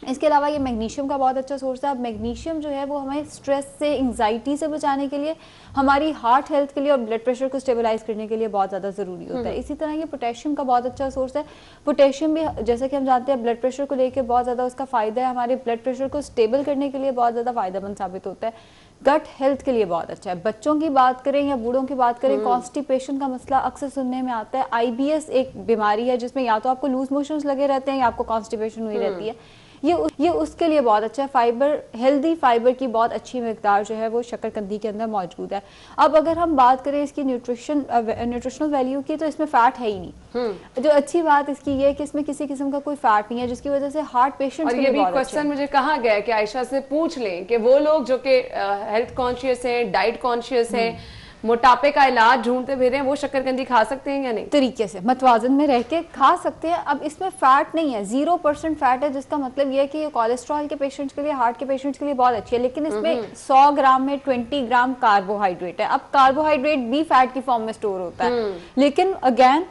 Speaker 11: इसके अलावा ये मैग्नीशियम का बहुत अच्छा सोर्स है। अब मैग्नीशियम जो है वो हमें स्ट्रेस से, एंग्जाइटी से बचाने के लिए, हमारी हार्ट हेल्थ के लिए और ब्लड प्रेशर को स्टेबलाइज करने के लिए बहुत ज़्यादा ज़रूरी होता है। इसी तरह ये पोटेशियम का बहुत अच्छा सोर्स है। पोटेशियम भी जैसे कि हम जानते हैं ब्लड प्रेशर को लेकर बहुत ज़्यादा उसका फ़ायदा है, हमारे ब्लड प्रेशर को स्टेबल करने के लिए बहुत ज़्यादा फ़ायदेमंद साबित होता है। गट हेल्थ के लिए बहुत अच्छा है। बच्चों की बात करें या बूढ़ों की बात करें, कॉन्स्टिपेशन का मसला अक्सर सुनने में आता है। IBS एक बीमारी है जिसमें या तो आपको लूज मोशंस लगे रहते हैं या आपको कॉन्स्टिपेशन हुई रहती है, ये उसके लिए बहुत अच्छा है। फाइबर, हेल्दी फाइबर की बहुत अच्छी मकदार जो है वो शकरकंदी के अंदर मौजूद है। अब अगर हम बात करें इसकी न्यूट्रिशनल वैल्यू की, तो इसमें फैट है ही नहीं। जो अच्छी बात इसकी ये है कि इसमें किसी किस्म का कोई फैट नहीं है, जिसकी वजह से हार्ट पेशेंट्स के लिए बहुत अच्छा है।
Speaker 1: क्वेश्चन मुझे कहा गया कि आयशा से पूछ लें कि वो लोग जो कि हेल्थ कॉन्शियस हैं, डाइट कॉन्शियस हैं, मोटापे का इलाज ढूंढते फिर रहे हैं, वो शकरकंदी खा सकते हैं या नहीं?
Speaker 11: तरीके से मतवाजन में रह के खा सकते हैं। अब इसमें फैट नहीं है, 0% फैट है, जिसका मतलब ये है कि ये कोलेस्ट्रॉल के पेशेंट्स के लिए, हार्ट के पेशेंट्स के लिए बहुत अच्छी है। लेकिन इसमें 100 ग्राम में 20 ग्राम कार्बोहाइड्रेट है। अब कार्बोहाइड्रेट भी फैट की फॉर्म में स्टोर होता है, लेकिन अगेन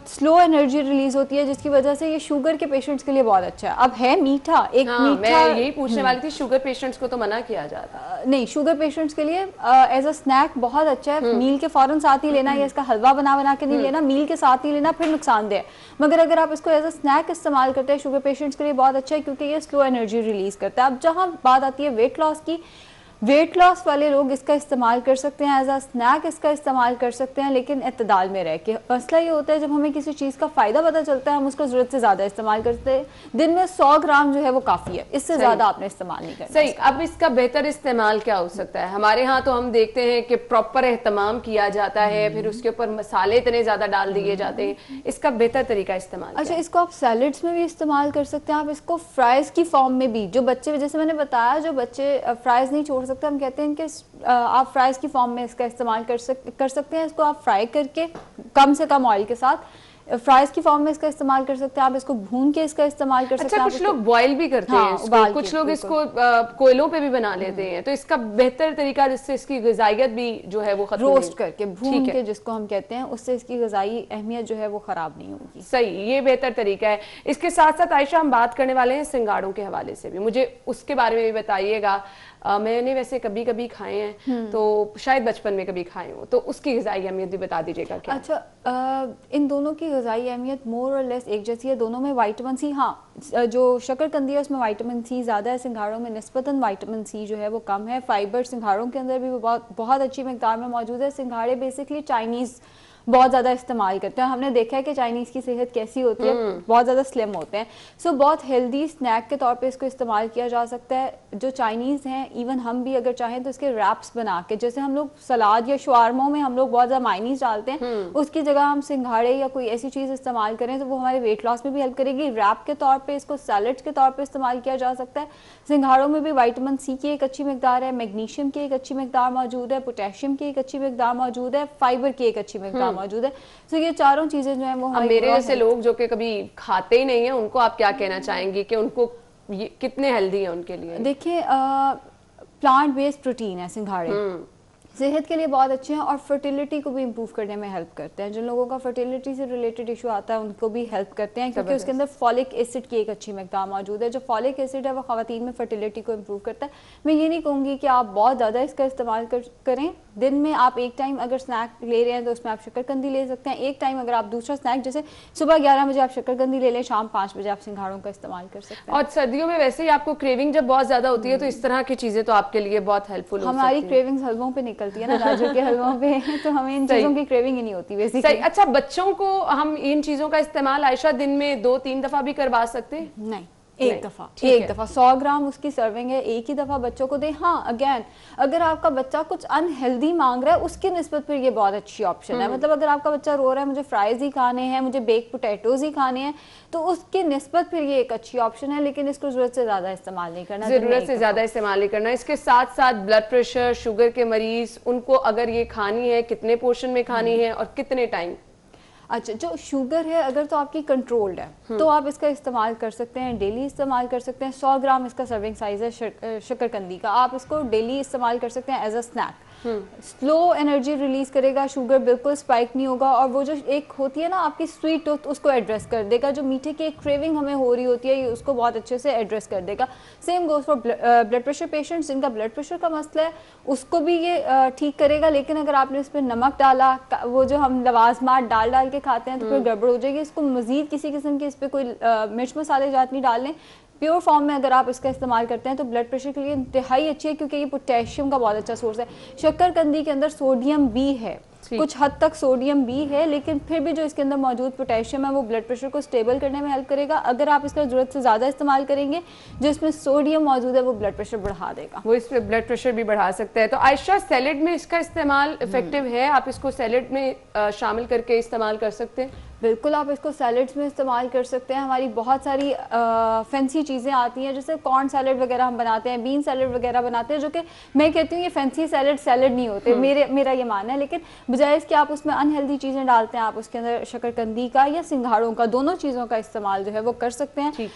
Speaker 11: स्लो एनर्जी रिलीज होती है, जिसकी वजह से ये शुगर के पेशेंट्स के लिए बहुत अच्छा है। अब है मीठा, मीठा
Speaker 1: मैं यही पूछने वाली थी, शुगर पेशेंट्स को तो मना किया जाता
Speaker 11: नहीं, शुगर पेशेंट्स के लिए एज अ स्नैक बहुत अच्छा है। मील के फौरन साथ ही लेना, या इसका हलवा बना के नहीं लेना, मील के साथ ही लेना, फिर नुकसानदेह है। मगर अगर आप इसको एज अ स्नैक इस्तेमाल करते हैं, शुगर पेशेंट्स के लिए बहुत अच्छा है, क्योंकि ये स्लो एनर्जी रिलीज करता है। अब जहाँ बात आती है वेट लॉस की, वेट लॉस वाले लोग इसका इस्तेमाल कर सकते हैं, एज अ स्नैक इसका इस्तेमाल कर सकते हैं, लेकिन इत्तेदाल में रह के। मसला ये होता है जब हमें किसी चीज़ का फ़ायदा पता चलता है, हम उसको ज़रूरत से ज़्यादा इस्तेमाल करते हैं। दिन में 100 ग्राम जो है वो काफ़ी है, इससे ज़्यादा आपने इस्तेमाल नहीं करना।
Speaker 1: सही। अब इसका बेहतर इस्तेमाल क्या हो सकता है? हमारे यहाँ तो हम देखते हैं कि प्रॉपर एहतमाम किया जाता है, फिर उसके ऊपर मसाले इतने ज़्यादा डाल दिए जाते हैं। इसका बेहतर तरीका इस्तेमाल?
Speaker 11: अच्छा, इसको आप सैलड्स में भी इस्तेमाल कर सकते हैं, आप इसको फ्राइज़ की फॉर्म में भी, जो बच्चे, जैसे मैंने बताया, जो बच्चे फ्राइज़ नहीं छोड़ सकते, हम कहते हैं कि आप फ्राइज की फॉर्म में इसका इस्तेमाल कर सकते हैं। इसको आप फ्राई करके कम से कम ऑयल के साथ फ्राइज की फॉर्म में इसका इस्तेमाल कर सकते हैं। आप इसको भून के इसका इस्तेमाल कर सकते हैं।
Speaker 1: कुछ लोग बॉयल भी करते हैं इसको, कुछ लोग इसको कोयलों पे भी बना लेते हैं। तो इसका बेहतर तरीका, जिससे इसकी ग़िज़ाइयत भी जो है वो खत्म,
Speaker 11: रोस्ट करके, भून के, जिसको हम कहते हैं, उससे इसकी ग़िज़ाई अहमियत जो है वो ख़राब नहीं होगी।
Speaker 1: सही, ये बेहतर तरीका है। इसके साथ साथ आयशा, हम बात करने वाले हैं सिंगाड़ों के हवाले से भी, मुझे उसके बारे में भी बताइएगा। मैंने वैसे कभी कभी खाए हैं, तो शायद बचपन में कभी खाए हो, तो उसकी ग़िज़ाई अहमियत भी बता दीजिएगा क्या?
Speaker 11: अच्छा, इन दोनों की ग़िज़ाई अहमियत मोर और लेस एक जैसी है। दोनों में विटामिन सी, जो शकरकंदी है उसमें विटामिन सी ज़्यादा है, सिंघाड़ों में निस्बतन विटामिन सी जो है वो कम है। फाइबर सिंघाड़ों के अंदर भी बहुत अच्छी मकदार में मौजूद है। सिंघाड़े बेसिकली चाइनीज़ बहुत ज़्यादा इस्तेमाल करते हैं। हमने देखा है कि चाइनीज़ की सेहत कैसी होती है, बहुत ज़्यादा स्लिम होते हैं। सो बहुत हेल्दी स्नैक के तौर पे इसको इस्तेमाल किया जा सकता है। जो चाइनीज़ हैं, इवन हम भी अगर चाहें तो इसके रैप्स बना के, जैसे हम लोग सलाद या शवारमों में हम लोग बहुत ज़्यादा मायनीज़ डालते हैं, उसकी जगह हम सिंघाड़े या कोई ऐसी चीज़ इस्तेमाल करें तो वो हमारे वेट लॉस में भी हेल्प करेगी। रैप के तौर पर इसको सैलड्स के तौर पर इस्तेमाल किया जा सकता है। सिंघाड़ों में भी विटामिन सी की एक अच्छी मकदार है, मैग्नीशियम की एक अच्छी मकदार मौजूद है, पोटेशियम की एक अच्छी मकदार मौजूद है, फाइबर की एक अच्छी मकदार मौजूद है। तो ये चारों चीजें जो है वो
Speaker 1: मेरे जैसे लोग जो कि कभी खाते ही नहीं है, उनको आप क्या कहना चाहेंगी कि उनको ये कितने हेल्दी है उनके लिए?
Speaker 11: देखिए, प्लांट बेस्ड प्रोटीन है सिंघाड़े। सेहत के लिए बहुत अच्छे हैं और फर्टिलिटी को भी इम्प्रूव करने में हेल्प करते हैं। जिन लोगों का फर्टिलिटी से रिलेटेड इशू आता है उनको भी हेल्प करते हैं, क्योंकि उसके अंदर फॉलिक एसिड की एक अच्छी मकदार मौजूद है। जो फॉलिक एसिड है वो ख़वातीन में फर्टिलिटी को इम्प्रूव करता है। मैं ये नहीं कहूँगी कि आप बहुत ज़्यादा इसका इस्तेमाल करें। दिन में आप एक टाइम अगर स्नैक ले रहे हैं तो उसमें आप शक्करकंदी ले सकते हैं। एक टाइम अगर आप दूसरा स्नैक, जैसे सुबह 11 बजे आप शक्करकंदी ले लें, शाम 5 बजे आप सिंघाड़ों का इस्तेमाल कर सकते हैं।
Speaker 1: और सर्दियों में वैसे ही आपको क्रेविंग जब बहुत ज्यादा होती है तो इस तरह की चीजें तो आपके लिए बहुत हेल्पफुल हो सकती है।
Speaker 11: हमारी क्रेविंग्स हलवों पे निकलती है ना, गाजर के हलवों पे, तो हमें इन चीजों की क्रेविंग ही नहीं होती बेसिकली।
Speaker 1: सही। अच्छा, बच्चों को हम इन चीजों का इस्तेमाल आयशा दिन में 2-3 दफा भी करवा सकते हैं?
Speaker 11: नहीं, एक दफा 100 ग्राम उसकी सर्विंग है, एक ही दफा बच्चों को दें। हाँ, अगेन अगर आपका बच्चा कुछ अनहेल्दी मांग रहा है उसकी निस्बत पर ये बहुत अच्छी ऑप्शन है। मतलब अगर आपका बच्चा रो रहा है मुझे फ्राइज ही खाने हैं, मुझे बेक पोटैटोज ही खाने हैं, तो उसकी निस्बत फिर ये एक अच्छी ऑप्शन है, लेकिन इसको जरूरत से ज्यादा इस्तेमाल नहीं करना।
Speaker 1: जरूरत से ज्यादा इस्तेमाल नहीं करना। इसके साथ साथ ब्लड प्रेशर, शुगर के मरीज, उनको अगर ये खानी है कितने पोर्शन में खानी है और कितने टाइम?
Speaker 11: अच्छा, जो शुगर है अगर तो आपकी कंट्रोल्ड है तो आप इसका इस्तेमाल कर सकते हैं, डेली इस्तेमाल कर सकते हैं। 100 ग्राम इसका सर्विंग साइज है शक्करकंदी का, आप इसको डेली इस्तेमाल कर सकते हैं as a snack. Slow energy release करेगा, शुगर बिल्कुल स्पाइक नहीं होगा, और वो जो एक होती है ना आपकी स्वीट टूथ, उसको एड्रेस कर देगा। जो मीठे की एक क्रेविंग हमें हो रही होती है ये उसको बहुत अच्छे से एड्रेस कर देगा। Same goes for blood pressure patients, जिनका ब्लड प्रेशर का मसला है उसको भी ये ठीक करेगा। लेकिन अगर आपने इस पर नमक डाला, वो जो हम लवाजमात डाल के खाते हैं तो फिर गड़बड़ हो जाएगी। इसको मजीद किसी किस्म की इस पर कोई मिर्च मसाले जात नहीं डालने। प्योर फॉर्म में अगर आप इसका इस्तेमाल करते हैं तो ब्लड प्रेशर के लिए इंतहाई अच्छी है, क्योंकि ये पोटेशियम का बहुत अच्छा सोर्स है। शक्करकंदी के अंदर सोडियम भी है, कुछ हद तक सोडियम भी है, लेकिन फिर भी जो इसके अंदर मौजूद पोटेशियम है वो ब्लड प्रेशर को स्टेबल करने में हेल्प करेगा। अगर आप इसका ज़रूरत से ज़्यादा इस्तेमाल करेंगे, जो इसमें सोडियम मौजूद है वो ब्लड प्रेशर बढ़ा देगा,
Speaker 1: वो इसमें ब्लड प्रेशर भी बढ़ा सकता है। तो आयशा, सैलेड में इसका इस्तेमाल इफेक्टिव है? आप इसको सैलेड में शामिल करके इस्तेमाल कर सकते हैं?
Speaker 11: बिल्कुल, आप इसको सैलड्स में इस्तेमाल कर सकते हैं। हमारी बहुत सारी फैंसी चीज़ें आती हैं, जैसे कॉर्न सैलड वगैरह हम बनाते हैं, बीन सैलड वगैरह बनाते हैं, जो कि मैं कहती हूँ ये फैंसी सैलड नहीं होते, मेरा ये मानना है। लेकिन बजाय इसके आप उसमें अनहेल्दी चीज़ें डालते हैं, आप उसके अंदर शक्करकंदी का या सिंघाड़ों का, दोनों चीज़ों का इस्तेमाल जो है वो कर सकते हैं।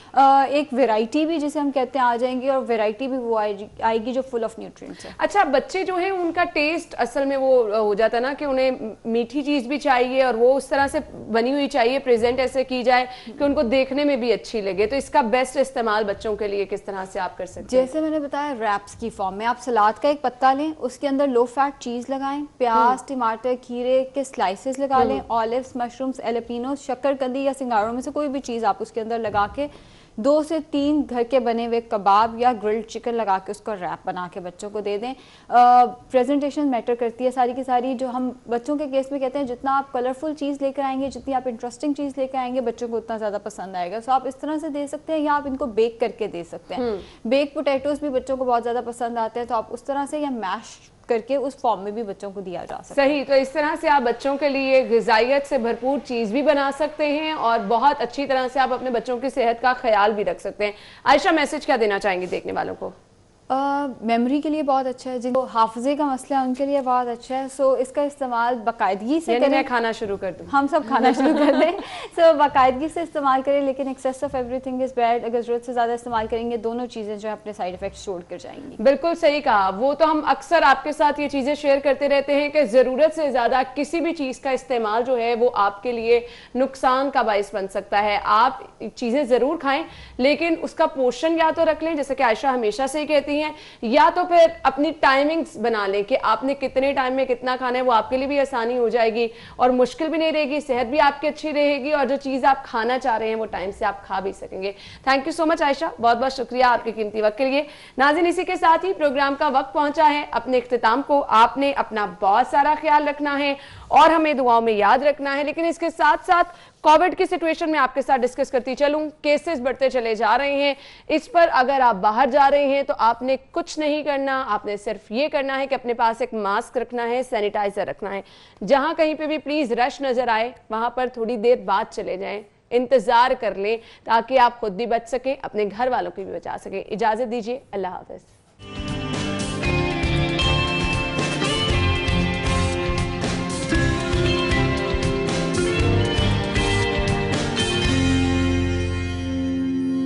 Speaker 11: एक वेराइटी भी जिसे हम कहते हैं आ जाएंगी, और वेराइटी भी वो आएगी जो फुल ऑफ न्यूट्रिएंट्स है।
Speaker 1: अच्छा, बच्चे जो हैं उनका टेस्ट असल में वो हो जाता है ना कि उन्हें मीठी चीज़ भी चाहिए और वो उस तरह से बनी हुई चाहिए, प्रेजेंट ऐसे की जाए कि उनको देखने में भी अच्छी लगे। तो इसका बेस्ट इस्तेमाल बच्चों के लिए किस तरह से आप कर सकते हैं?
Speaker 11: जैसे मैंने बताया, रैप्स की फॉर्म में आप सलाद का एक पत्ता लें, उसके अंदर लो फैट चीज लगाएं, प्याज, टमाटर, खीरे के स्लाइसेस लगा लें, ऑलिव्स, मशरूम्स, एलेपिनो, शक्करकंदी या सिंघाड़ों में से कोई भी चीज आप उसके अंदर लगा के 2 से 3 घर के बने हुए कबाब या ग्रिल्ड चिकन लगा के उसको रैप बना के बच्चों को दे दें। प्रेजेंटेशन मैटर करती है सारी की सारी। जो हम बच्चों के केस में कहते हैं, जितना आप कलरफुल चीज़ लेकर आएंगे, जितनी आप इंटरेस्टिंग चीज़ लेकर आएंगे, बच्चों को उतना ज़्यादा पसंद आएगा। सो आप इस तरह से दे सकते हैं, या आप इनको बेक करके दे सकते हैं। बेक पोटैटोज भी बच्चों को बहुत ज़्यादा पसंद आते हैं, तो आप उस तरह से, या मैश करके उस फॉर्म में भी बच्चों को दिया जा सकता है।
Speaker 1: सही। तो इस तरह से आप बच्चों के लिए गिजाइत से भरपूर चीज भी बना सकते हैं और बहुत अच्छी तरह से आप अपने बच्चों की सेहत का ख्याल भी रख सकते हैं। आयशा, मैसेज क्या देना चाहेंगे देखने वालों को?
Speaker 11: मेमोरी के लिए बहुत अच्छा है, जिनको हाफजे का मसला है उनके लिए बहुत अच्छा है। सो इसका इस्तेमाल बाकायदगी से करें।
Speaker 1: मैं खाना शुरू कर दूं,
Speaker 11: हम सब खाना शुरू कर दें। सो बाकायदगी से इस्तेमाल करें, लेकिन excess of everything is bad. अगर जरूरत से ज़्यादा इस्तेमाल करेंगे, दोनों चीज़ें जो है अपने साइड इफेक्ट्स छोड़ कर जाएंगी।
Speaker 1: बिल्कुल सही कहा। वो तो हम अक्सर आपके साथ ये चीज़ें शेयर करते रहते हैं कि ज़रूरत से ज़्यादा किसी भी चीज़ का इस्तेमाल जो है वो आपके लिए नुकसान का बायस बन सकता है। आप चीज़ें ज़रूर खाएं, लेकिन उसका पोर्शन या तो रख लें, जैसे कि आयशा हमेशा से ही कहती हैं, या तो फिर अपनी टाइमिंग्स बना लें कि आपने कितने टाइम में कितना खाना है। वो आपके लिए भी आसानी हो जाएगी और मुश्किल भी नहीं रहेगी, सेहत भी आपकी अच्छी रहेगी, और जो चीज़ आप खाना चाह रहे हैं वो टाइम से आप खा भी सकेंगे। Thank you so much Ayesha, बहुत बहुत शुक्रिया आपके कीमती वक्त के लिए। नाज़रीन, इसी के साथ ही प्रोग्राम का वक्त पहुंचा है अपने इख्तिताम को। आपने अपना बहुत सारा ख्याल रखना है और हमें दुआओं में याद रखना है, लेकिन इसके साथ साथ कोविड की सिचुएशन में आपके साथ डिस्कस करती चलूं। केसेस बढ़ते चले जा रहे हैं, इस पर अगर आप बाहर जा रहे हैं तो आपने कुछ नहीं करना, आपने सिर्फ ये करना है कि अपने पास एक मास्क रखना है, सैनिटाइजर रखना है। जहां कहीं पे भी प्लीज रश नजर आए वहां पर थोड़ी देर बाद चले जाएं, इंतजार कर लें, ताकि आप खुद भी बच सकें, अपने घर वालों को भी बचा सकें। इजाजत दीजिए, अल्लाह हाफिज।